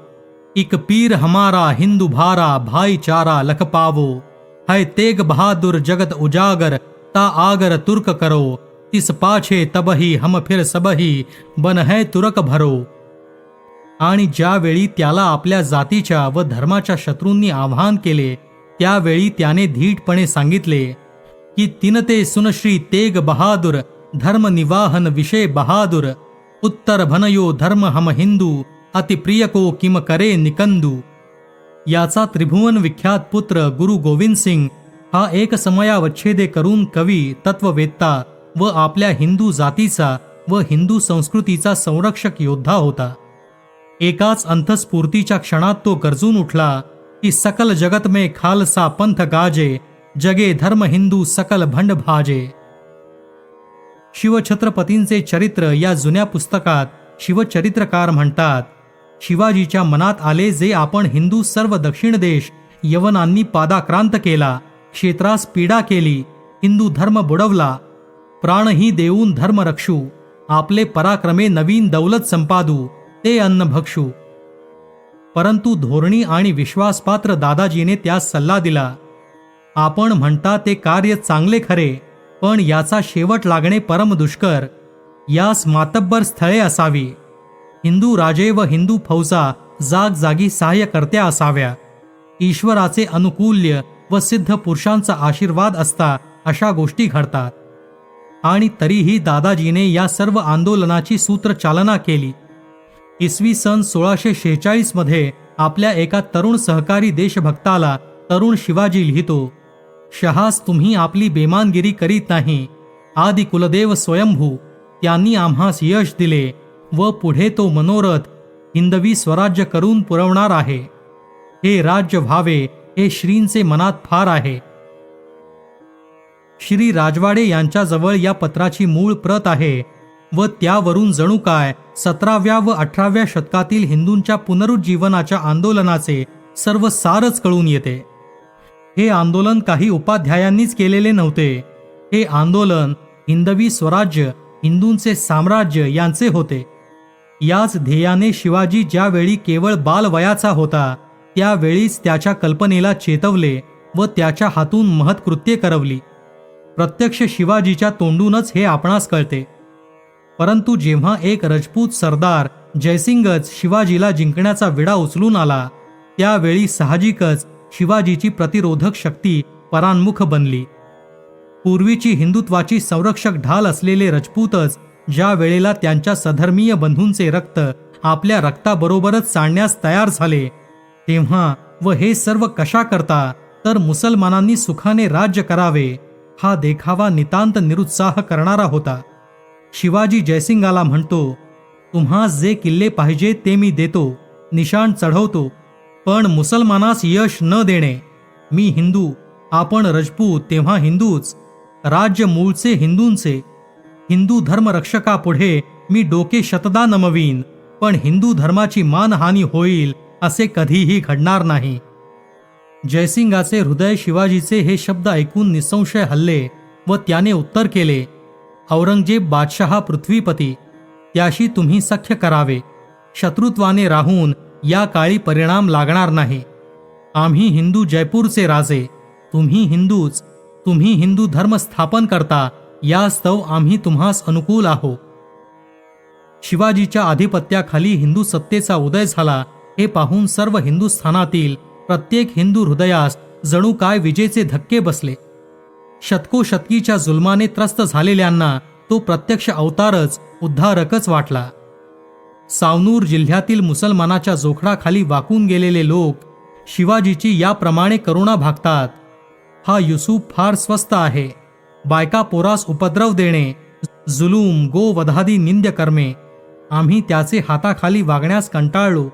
इक पीर हमारा हिंदू भारा भाईचारा लख पावो. है तेग बहादुर जगत उजागर, ता आगर तुर्क करो, तिस पाछे तबही हम फिर सबही बन है तुरक भरो. आणि ज्यावेळी त्याला आपल्या जातीच्या व धर्माच्या शत्रूंनी आवाहन केले, त्यावेळी त्याने धीटपणे सांगितले की तिनते सुनश्री तेग बहादुर, धर्म निवाहन विषय बहादुर, उत्तर भनयो धर्म हम हिंदू, अति प्रिय को किम करे निकंदू. याचा त्रिभुवन विख्यात पुत्र गुरु गोविंद सिंग हा एक समयावच्छेदे करून कवी, तत्ववेत्ता व आपल्या हिंदू जातीचा व हिंदू संस्कृतीचा संरक्षक योद्धा होता. एकाच अंतस्फूर्तीच्या क्षणात तो गरजून उठला की सकल जगत में खालसा पंथ गाजे, जगे धर्म हिंदू सकल भंड भाजे. शिवछत्रपतींचे चरित्र या जुन्या पुस्तकात शिवचरित्रकार म्हणतात, शिवाजीच्या मनात आले जे आपण हिंदू सर्व दक्षिण देश यवनांनी पादाक्रांत केला, क्षेत्रास पीडा केली, हिंदू धर्म बुडवला, प्राणही देऊन धर्म रक्षू, आपले पराक्रमे नवीन दौलत संपादू, ते अन्न भक्षू. परंतु धोरणी आणि विश्वासपात्र दादाजीने त्यास सल्ला दिला, आपण म्हणता ते कार्य चांगले खरे, पण याचा शेवट लागणे परम दुष्कर. यास मातब्बर स्थळे असावी, हिंदू राजे व हिंदू फौजा जागजागी सहाय्यकर्त्या असाव्या, ईश्वराचे अनुकूल्य व सिद्ध पुरुषांचा आशीर्वाद असता अशा गोष्टी घडतात. आणि तरीही दादाजीने या सर्व आंदोलनाची सूत्रचालना केली. इसवी सन 1646 मध्ये आपल्या एका तरुण सहकारी देशभक्ताला तरुण शिवाजी लिहितो, शहास तुम्ही आपली बेमानगिरी करीत नाही, आदि कुलदेव स्वयंभू त्यांनी आम्हास यश दिले व पुढे तो मनोरथ हिंदवी स्वराज्य करून पुरवणार आहे. हे राज्य व्हावे हे श्रींचे मनात फार आहे. श्री राजवाडे यांच्याजवळ या पत्राची मूळ प्रत आहे व त्यावरून जणू काय 17व्या व 18व्या शतकातील हिंदूंच्या पुनरुज्जीवनाच्या आंदोलनाचे सर्व सारच कळून येते. हे आंदोलन काही उपाध्यायांनीच केलेले नव्हते. हे आंदोलन हिंदवी स्वराज्य, हिंदूंचे साम्राज्य यांचे होते. याच ध्येयाने शिवाजी ज्यावेळी केवळ बालवयाचा होता त्यावेळीच त्याच्या कल्पनेला चेतवले व त्याच्या हातून महत्कृत्ये करवली. प्रत्यक्ष शिवाजीच्या तोंडूनच हे आपणास कळते. परंतु जेव्हा एक रजपूत सरदार जयसिंगच शिवाजीला जिंकण्याचा विडा उचलून आला, त्यावेळी साहजिकच शिवाजीची प्रतिरोधक शक्ती परान्मुख बनली. पूर्वीची हिंदुत्वाची संरक्षक ढाल असलेले रजपूतच ज्या वेळेला त्यांच्या सधर्मीय बंधूंचे रक्त आपल्या रक्ताबरोबरच सांडण्यास तयार झाले, तेव्हा व हे सर्व कशा करता, तर मुसलमानांनी सुखाने राज्य करावे हा देखावा नितांत निरुत्साह करणारा होता. शिवाजी जयसिंगाला म्हणतो, तुम्हास जे किल्ले पाहिजे ते मी देतो, निशाण चढवतो, पण मुसलमानास यश न देणे. मी हिंदू, आपण रजपूत, तेव्हा हिंदूच, राज्य मूळचे हिंदूंचे. हिंदू धर्मरक्षकापुढे मी डोके शतदा नमवीन, पण हिंदू धर्माची मानहानी होईल असे कधीही घडणार नाही. जयसिंगाचे हृदय शिवाजीचे हे शब्द ऐकून निसंशय हल्ले व त्याने उत्तर केले, औरंगजेब बादशहा पृथ्वीपती, त्याशी तुम्ही सख्य करावे. शत्रुत्वाने राहून या काळी परिणाम लागणार नाही. आम्ही हिंदू जयपूरचे राजे, तुम्ही हिंदूच, तुम्ही हिंदू धर्म स्थापन करता, यास्तव आम्ही तुम्हास अनुकूल आहो. शिवाजीच्या आधिपत्याखाली हिंदू सत्तेचा उदय झाला हे पाहून सर्व हिंदुस्थानातील प्रत्येक हिंदू हृदयास जणू काय विजेचे धक्के बसले. शतकोशतकीच्या जुलमाने त्रस्त झालेल्यांना तो प्रत्यक्ष अवतारच, उद्धारकच वाटला. सावनूर जिल्ह्यातील मुसलमानाच्या जोखडाखाली वाकून गेलेले लोक शिवाजीची याप्रमाणे करुणा भागतात. हा युसूफ फार स्वस्त आहे. बायका पोरास उपद्रव देणे, जुलूम, गो वधादी निंद्य कर्मे, आम्ही त्याचे हाताखाली वागण्यास कंटाळलो.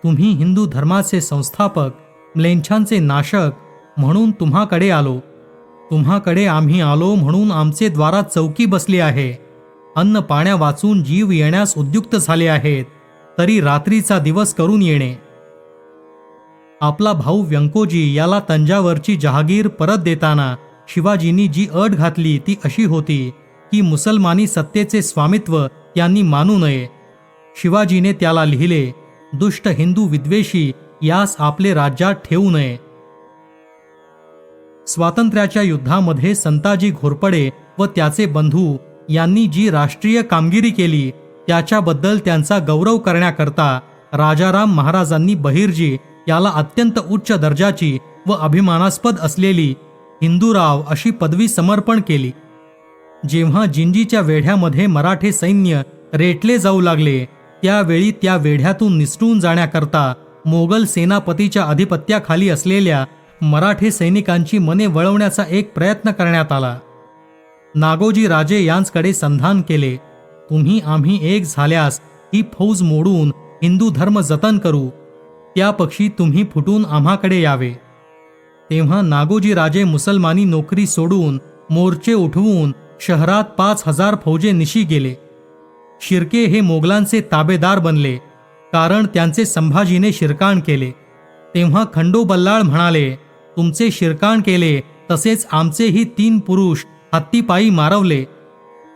तुम्ही हिंदू धर्माचे संस्थापक, म्लेच्छांचे नाशक म्हणून तुम्हाकडे आलो. तुम्हाकडे आम्ही आलो म्हणून आमचे द्वारात चौकी बसली आहे. अन्न पाण्या वाचून जीव येण्यास उद्युक्त झाले आहेत, तरी रात्रीचा दिवस करून येणे. आपला भाऊ व्यंकोजी याला तंजावरची जहागीर परत देताना शिवाजींनी जी अट घातली ती अशी होती की मुसलमानी सत्तेचे स्वामित्व त्यांनी मानू नये. शिवाजीने त्याला लिहिले, दुष्ट हिंदू विद्वेषी यास आपले राज्यात ठेवू नये. स्वातंत्र्याच्या युद्धामध्ये संताजी घोरपडे व त्याचे बंधू यांनी जी राष्ट्रीय कामगिरी केली त्याच्याबद्दल त्यांचा गौरव करण्याकरता राजाराम महाराजांनी बहिर्जी याला अत्यंत उच्च दर्जाची व अभिमानास्पद असलेली हिंदूराव अशी पदवी समर्पण केली. जेव्हा जिंजीच्या वेढ्यामध्ये मराठे सैन्य रेटले जाऊ लागले त्यावेळी त्या वेढ्यातून निसटून जाण्याकरता मोगल सेनापतीच्या अधिपत्याखाली असलेल्या मराठे सैनिकांची मने वळवण्याचा एक प्रयत्न करण्यात आला. नागोजी राजे यांचकडे संधान केले, तुम्ही आम्ही एक झाल्यास ही फौज मोडून हिंदू धर्म जतन करू, त्या पक्षी तुम्ही फुटून आम्हाकडे यावे. तेव्हा नागोजी राजे मुसलमानी नोकरी सोडून मोर्चे उठवून शहरात 5,000 फौजे निशी गेले. शिर्के हे मोगलांचे ताबेदार बनले, कारण त्यांचे संभाजीने शिरकाण केले. तेव्हा खंडो बल्लाळ म्हणाले, तुमचे शिरकाण केले तसेच आमचेही 3 पुरुष हत्तीपायी मारवले,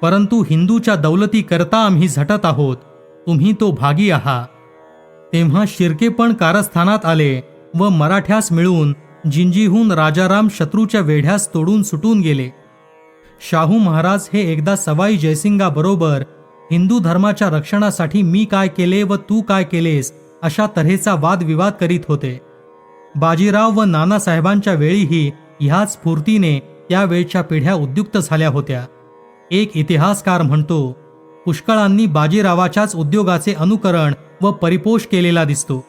परंतु हिंदूच्या दौलती करता आम्ही झटत आहोत, तुम्ही तो भागी आहात. तेव्हा शिर्के पण कारस्थानात आले व मराठ्यास मिळून जिंजीहून राजाराम शत्रूच्या वेढ्यास तोडून सुटून गेले. शाहू महाराज हे एकदा सवाई जयसिंगाबरोबर हिंदू धर्माच्या रक्षणासाठी मी काय केले व तू काय केलेस अशा तऱ्हेचा वादविवाद करीत होते. बाजीराव व नानासाहेबांच्या वेळीही ह्याच स्फूर्तीने त्यावेळच्या पिढ्या उद्युक्त झाल्या होत्या. एक इतिहासकार म्हणतो, पुष्कळांनी बाजीरावाच्याच उद्योगाचे अनुकरण व परिपोष केलेला दिसतो.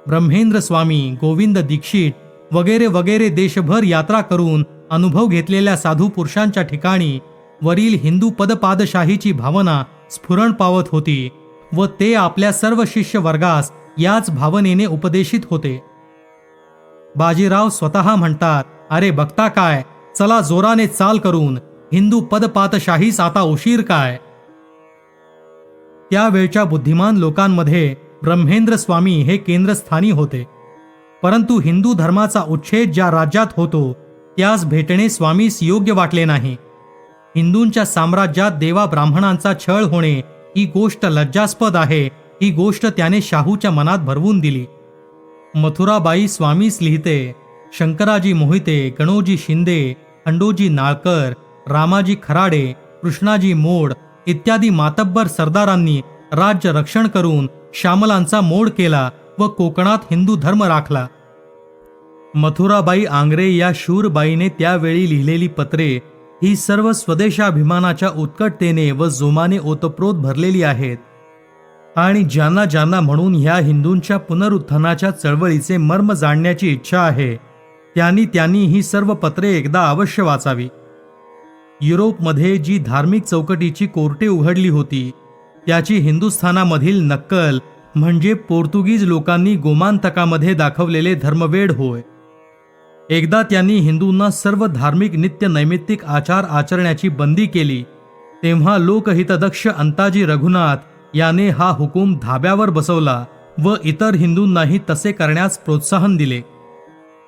ब्रह्मेंद्र स्वामी, गोविंद दीक्षित वगैरे वगैरे देशभर यात्रा करून अनुभव घेतलेल्या साधू पुरुषांच्या ठिकाणी वरील हिंदू पदपादशाहीची भावना स्फुरण पावत होती व ते आपल्या सर्व शिष्य वर्गास याच भावनेने उपदेशित होते. बाजीराव स्वतः म्हणतात, अरे बघता काय, चला जोराने चाल करून, हिंदू पदपातशाहीस आता उशीर काय. त्यावेळच्या बुद्धिमान लोकांमध्ये ब्रह्मेंद्र स्वामी हे केंद्रस्थानी होते, परंतु हिंदू धर्माचा उच्छेद ज्या राज्यात होतो त्यास भेटणे स्वामीस योग्य वाटले नाही. हिंदूंच्या साम्राज्यात देवा ब्राह्मणांचा छळ होणे ही गोष्ट लज्जास्पद आहे, ही गोष्ट त्याने शाहूच्या मनात भरवून दिली. मथुराबाई स्वामीस लिहिते, शंकराजी मोहिते, गणोजी शिंदे, खंडोजी नाळकर, रामाजी खराडे, कृष्णाजी मोड इत्यादी मातब्बर सरदारांनी राज्य रक्षण करून श्यामलांचा मोड केला व कोकणात हिंदू धर्म राखला. मथुराबाई आंग्रे या शूरबाईने त्यावेळी लिहिलेली पत्रे ही सर्व स्वदेशाभिमानाच्या उत्कटतेने व जोमाने ओतप्रोत भरलेली आहेत आणि ज्यांना ज्यांना म्हणून ह्या हिंदूंच्या पुनरुत्थानाच्या चळवळीचे मर्म जाणण्याची इच्छा आहे त्यांनी ही सर्व पत्रे एकदा अवश्य वाचावी. युरोपमध्ये जी धार्मिक चौकटीची कोर्टे उघडली होती त्याची हिंदुस्थानामधील नक्कल म्हणजे पोर्तुगीज लोकांनी गोमांतकामध्ये दाखवलेले धर्मवेड होय. एकदा त्यांनी हिंदूंना सर्व धार्मिक नित्य नैमित्तिक आचार आचरण्याची बंदी केली तेव्हा लोकहितदक्ष अंताजी रघुनाथ याने हा हुकूम धाब्यावर बसवला व इतर हिंदूंनाही तसे करण्यास प्रोत्साहन दिले.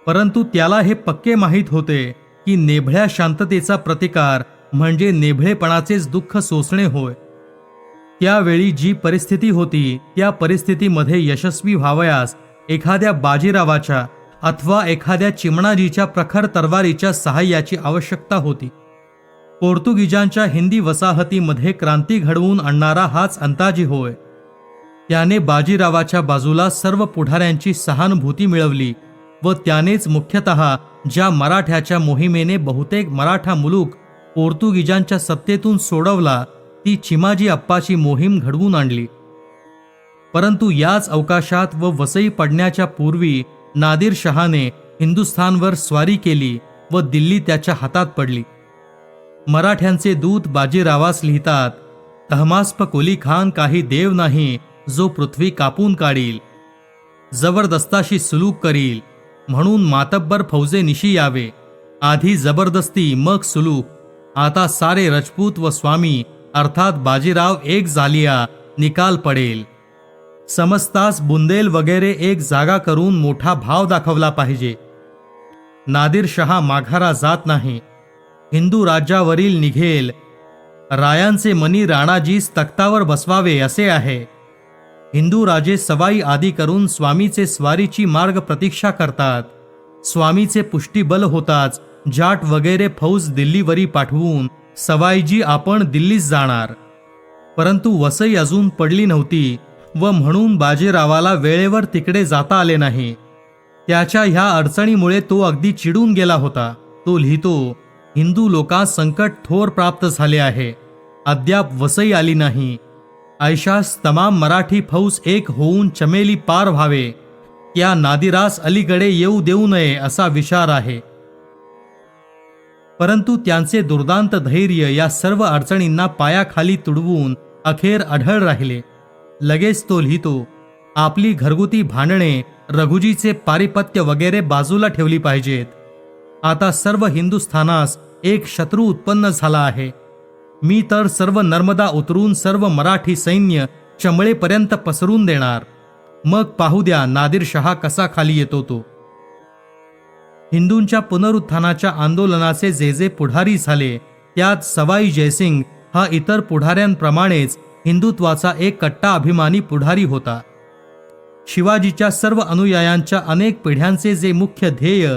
परंतु त्याला हे पक्के माहीत होते की नेभळ्या शांततेचा प्रतिकार म्हणजे नेभळेपणाचेच दुःख सोसणे होय. त्यावेळी जी परिस्थिती होती त्या परिस्थितीमध्ये यशस्वी व्हावयास एखाद्या बाजीरावाच्या अथवा एखाद्या चिमणाजीच्या प्रखर तलवारीच्या सहाय्याची आवश्यकता होती. पोर्तुगीजांच्या हिंदी वसाहतीमध्ये क्रांती घडवून आणणारा हाच अंताजी होय. त्याने बाजीरावाच्या बाजूला सर्व पुढाऱ्यांची सहानुभूती मिळवली व त्यानेच मुख्यतः ज्या मराठ्याच्या मोहिमेने बहुतेक मराठा मुलूक पोर्तुगीजांच्या सत्तेतून सोडवला ती चिमाजी अप्पाची मोहीम घडवून आणली. परंतु याच अवकाशात व वसई पडण्याच्या पूर्वी नादिर शहाने हिंदुस्थानवर स्वारी केली व दिल्ली त्याच्या हातात पडली. मराठ्यांचे दूत बाजीरावास लिहितात, तहमास्प कुली खान काही देव नाही, जो पृथ्वी कापून काढील. जबरदस्ताशी सुलूक करील, म्हणून मातब्बर फौजेनिशी यावे. आधी जबरदस्ती मग सुलूक. आता सारे रजपूत व स्वामी अर्थात बाजीराव एक झालिया, निकाल पडेल. समजताच बुंदेल वगैरे एक जागा करून मोठा भाव दाखवला पाहिजे. नादिरशहा माघारा जात नाही. हिंदू राज्यावरील निघेल. रायांचे मनी राणाजीस तख्तावर बसवावे असे आहे. हिंदू राजे सवाई आदी करून स्वामीचे स्वारीची मार्ग प्रतीक्षा करतात. स्वामीचे पुष्टीबल होताच जाट वगैरे फौज दिल्लीवरी पाठवून सवाईजी आपण दिल्लीस जाणार. परंतु वसई अजून पडली नव्हती व म्हणून बाजीरावाला वेळेवर तिकडे जाता आले नाही. त्याच्या ह्या अडचणीमुळे तो अगदी चिडून गेला होता. तो लिहितो, हिंदू लोकांस संकट थोर प्राप्त झाले आहे. अद्याप वसई आली नाही. ऐशास तमाम मराठी फौज एक होऊन चमेली पार व्हावे. या नादिरास अलीकडे येऊ देऊ नये असा विचार आहे. परंतु त्यांचे दुर्दांत धैर्य या सर्व अडचणींना पायाखाली तुडवून अखेर अढळ राहिले. लगेच तो लिहितो, आपली घरगुती भांडणे, रघुजीचे पारिपत्य वगैरे बाजूला ठेवली पाहिजेत. आता सर्व हिंदुस्थानास एक शत्रू उत्पन्न झाला आहे. मी तर सर्व नर्मदा उतरून सर्व मराठी सैन्य चमळेपर्यंत पसरून देणार. मग पाहू द्या नादिरशहा कसा खाली येतो तो. हिंदूंच्या पुनरुत्थानाच्या आंदोलनाचे जे जे पुढारी झाले त्यात सवाई जयसिंग हा इतर पुढाऱ्यांप्रमाणेच हिंदुत्वाचा एक कट्टा अभिमानी पुढारी होता. शिवाजीच्या सर्व अनुयायांच्या अनेक पिढ्यांचे जे मुख्य ध्येय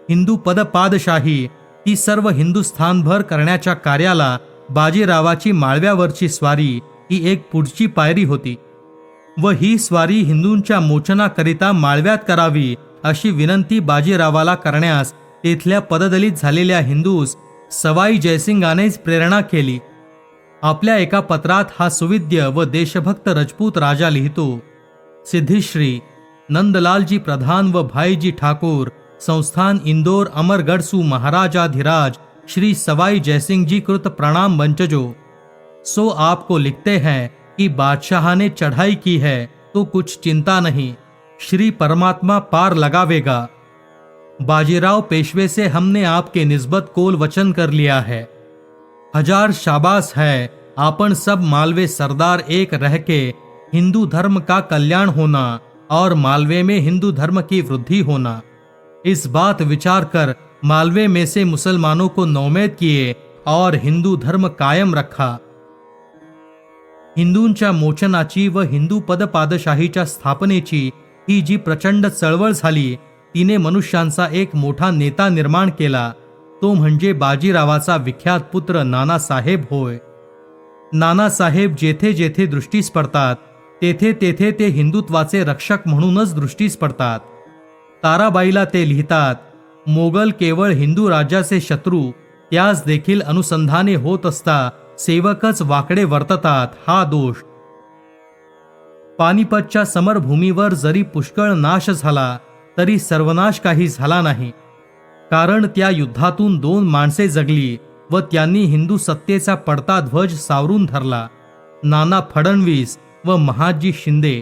हिंदू पदपादशाही ती सर्व हिंदुस्थानभर करण्याच्या कार्याला बाजीरावाची माळव्यावरची स्वारी ही एक पुढची पायरी होती. व ही स्वारी हिंदूंच्या मोचनाकरिता माळव्यात करावी अशी विनंती बाजीरावाला करण्यास तेथल्या पददलित झालेल्या हिंदूस सवाई जयसिंगानेच प्रेरणा केली. आपल्या एका पत्रात हा सुविद्य व देशभक्त रजपूत राजा लिहितो, सिद्धिश्री नंदलालजी प्रधान व भाईजी ठाकुर संस्थान इंदौर अमरगढ़सु महाराजाधिराज श्री सवाई जयसिंह जी कृत प्रणाम बंचजो. सो आपको लिखते हैं कि बादशाह ने चढ़ाई की है तो कुछ चिंता नहीं, श्री परमात्मा पार लगावेगा. बाजीराव पेशवे से हमने आपके निस्बत कोल वचन कर लिया है. हजार शाबाश है, आपन सब मालवे सरदार एक रह के हिंदू धर्म का कल्याण होना और मालवे में हिंदू धर्म की वृद्धि होना, इस बात विचार कर मालवे में से मुसलमानों को नौमेद किए और हिंदू धर्म कायम रखा. हिंदूंच्या मोचनाची व हिंदू पदपादशाहीच्या स्थापनेची ही जी प्रचंड चळवळ झाली तिने मनुष्यांचा एक मोठा नेता निर्माण केला. तो म्हणजे बाजीरावाचा विख्यात पुत्र नानासाहेब होय. नानासाहेब जेथे जेथे दृष्टीस पडतात तेथे तेथे ते हिंदुत्वाचे रक्षक म्हणूनच दृष्टीस पडतात. ताराबाईला ते लिहितात, मोगल केवळ हिंदू राज्याचे शत्रू, त्यास देखील अनुसंधाने होत असता सेवकच वाकडे वर्ततात हा दोष. पानिपतच्या समरभूमीवर जरी पुष्कळ नाश झाला तरी सर्वनाश काही झाला नाही. कारण त्या युद्धातून 2 माणसे जगली व त्यांनी हिंदू सत्तेचा पडता ध्वज सावरून धरला, नाना फडणवीस व महादजी शिंदे.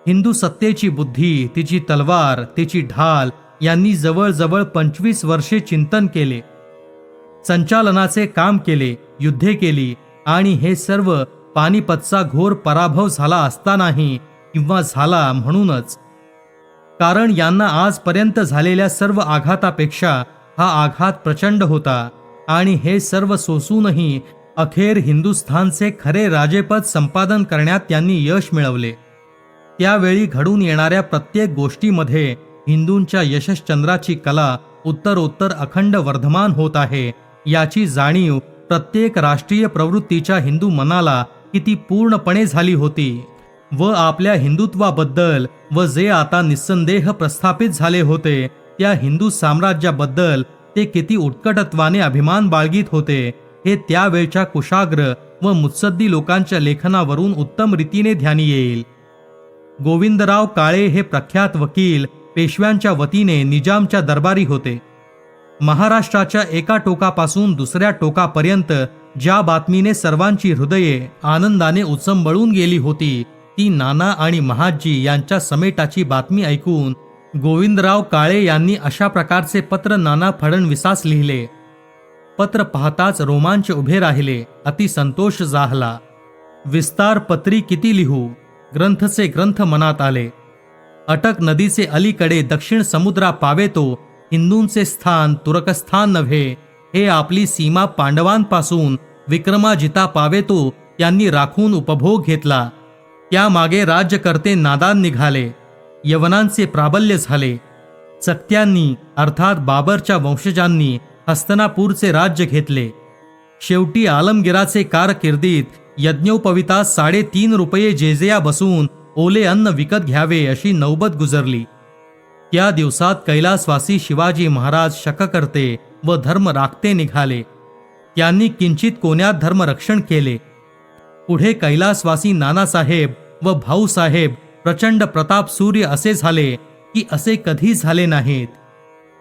हिंदू सत्तेची बुद्धी, तिची तलवार, तिची ढाल यांनी जवळजवळ 25 वर्षे चिंतन केले, संचालनाचे काम केले, युद्धे केली आणि हे सर्व पानिपतचा घोर पराभव झाला असतानाही किंवा झाला म्हणूनच. कारण यांना आजपर्यंत झालेल्या सर्व आघातापेक्षा हा आघात प्रचंड होता आणि हे सर्व सोसूनही अखेर हिंदुस्थानचे खरे राजेपद संपादन करण्यात त्यांनी यश मिळवले. त्यावेळी घडून येणाऱ्या प्रत्येक गोष्टीमध्ये हिंदूंच्या यशश्चंद्राची कला उत्तरोत्तर अखंड वर्धमान होत आहे याची जाणीव प्रत्येक राष्ट्रीय प्रवृत्तीच्या हिंदू मनाला किती पूर्णपणे झाली होती व आपल्या हिंदुत्वाबद्दल व जे आता निस्संदेह प्रस्थापित झाले होते त्या हिंदू साम्राज्याबद्दल ते किती उत्कटत्वाने अभिमान बाळगीत होते हे त्यावेळच्या कुशाग्र व मुत्सद्दी लोकांच्या लेखनावरून उत्तम रीतीने ध्यानी येईल. गोविंदराव काळे हे प्रख्यात वकील पेशव्यांच्या वतीने निजामच्या दरबारी होते. महाराष्ट्राच्या एका टोकापासून दुसऱ्या टोकापर्यंत ज्या बातमीने सर्वांची हृदये आनंदाने उचंबळून गेली होती, ती नाना आणि महादजी यांच्या समेटाची बातमी ऐकून गोविंदराव काळे यांनी अशा प्रकारचे पत्र नाना फडणवीसास लिहिले. पत्र पाहताच रोमांच उभे राहिले, अति संतोष जाहला. विस्तार पत्री किती लिहू, ग्रंथचे ग्रंथ मनात आले. अटक नदीचे अलीकडे दक्षिण समुद्रा पावेतो हिंदूंचे स्थान तुर्कस्थान नव्हे, हे आपली सीमा पांडवांपासून विक्रमाजिता पावेतो यांनी राखून उपभोग घेतला. त्यामागे राज्यकर्ते नादान निघाले, यवनांचे प्राबल्य झाले. चकत्यांनी अर्थात बाबरच्या वंशजांनी हस्तनापूरचे राज्य घेतले. शेवटी आलमगिराचे कारकिर्दीत यज्ञोपवितात 3.5 रुपये जेजया बसून ओले अन्न विकत घ्यावे अशी नौबत गुजरली. त्या दिवसात कैलासवासी शिवाजी महाराज शककर्ते व धर्म राखते निघाले. त्यांनी किंचित कोण्यात धर्मरक्षण केले. पुढे कैलासवासी नानासाहेब व भाऊसाहेब प्रचंड प्रताप सूर्य असे झाले की असे कधी झाले नाहीत.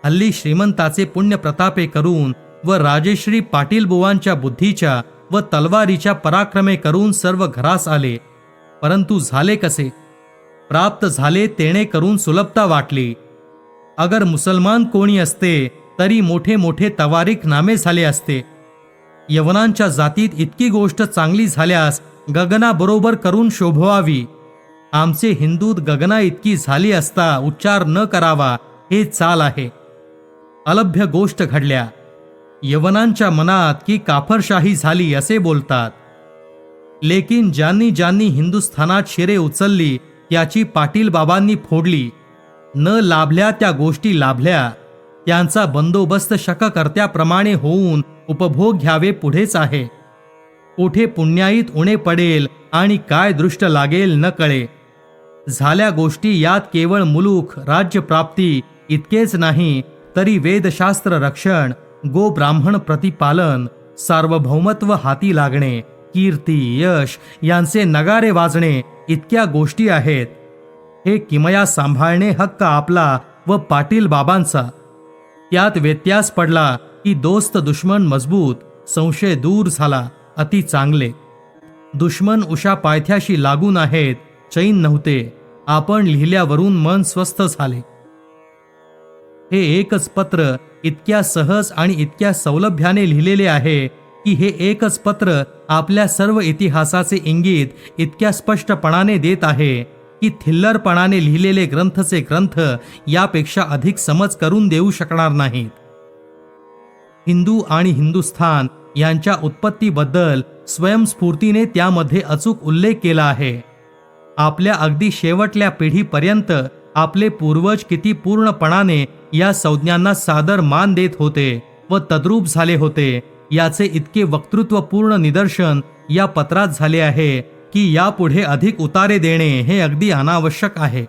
हल्ली श्रीमंताचे पुण्य प्रतापे करून व राजेश्री पाटील बुवांच्या बुद्धीच्या व तलवारीच्या पराक्रमे करून सर्व घरास आले. परंतु झाले कसे? प्राप्त झाले तेणे करून सुलभता वाटली. अगर मुसलमान कोणी असते तरी मोठे मोठे तवारीख नामे झाले असते. यवनांच्या जातीत इतकी गोष्ट चांगली झाल्यास गगनाबरोबर करून शोभवावी. आमचे हिंदूत गगना इतकी झाली असता उच्चार न करावा हे चाल आहे. अलभ्य गोष्ट घडल्या. यवनांच्या मनात की काफरशाही झाली असे बोलतात. लेकिन ज्यांनी ज्यांनी हिंदुस्थानात शिरे उचलली त्याची पाटील बाबांनी फोडली. न लाभल्या त्या गोष्टी लाभल्या. त्यांचा बंदोबस्त शककर्त्याप्रमाणे होऊन उपभोग घ्यावे पुढेच आहे. कोठे पुण्याईत उणे पडेल आणि काय दृष्ट लागेल न कळे. झाल्या गोष्टी यात केवळ मुलूक राज्यप्राप्ती इतकेच नाही, तरी वेदशास्त्र रक्षण, गो ब्राह्मण प्रतिपालन, सार्वभौमत्व हाती लागणे, कीर्ती यश यांचे नगारे वाजणे इतक्या गोष्टी आहेत. हे किमया सांभाळणे हक्क आपला व पाटील बाबांचा. त्यात व्यत्यास पडला की दोस्त दुश्मन मजबूत, संशय दूर झाला, अति चांगले. दुश्मन उषा पायथ्याशी लागून आहेत, चैन नव्हते. आपण लिहिल्यावरून मन स्वस्थ झाले. हे एकच पत्र इतक्या सहज आणि इतक्या सौलभ्याने लिहिलेले आहे की हे एकच पत्र आपल्या सर्व इतिहासाचे इंगित इतक्या स्पष्टपणाने देत आहे की थिल्लरपणाने लिहिलेले ग्रंथचे ग्रंथ यापेक्षा अधिक समज करून देऊ शकणार नाहीत. हिंदू आणि हिंदुस्थान यांच्या उत्पत्तीबद्दल स्वयंस्फूर्तीने त्यामध्ये अचूक उल्लेख केला आहे. आपल्या अगदी शेवटल्या पिढीपर्यंत आपले पूर्वज किती पूर्णपणाने या संज्ञांना सादर मान देत होते व तद्रूप झाले होते याचे इतके वक्तृत्वपूर्ण निदर्शन या पत्रात झाले आहे की यापुढे अधिक उतारे देणे हे अगदी अनावश्यक आहे.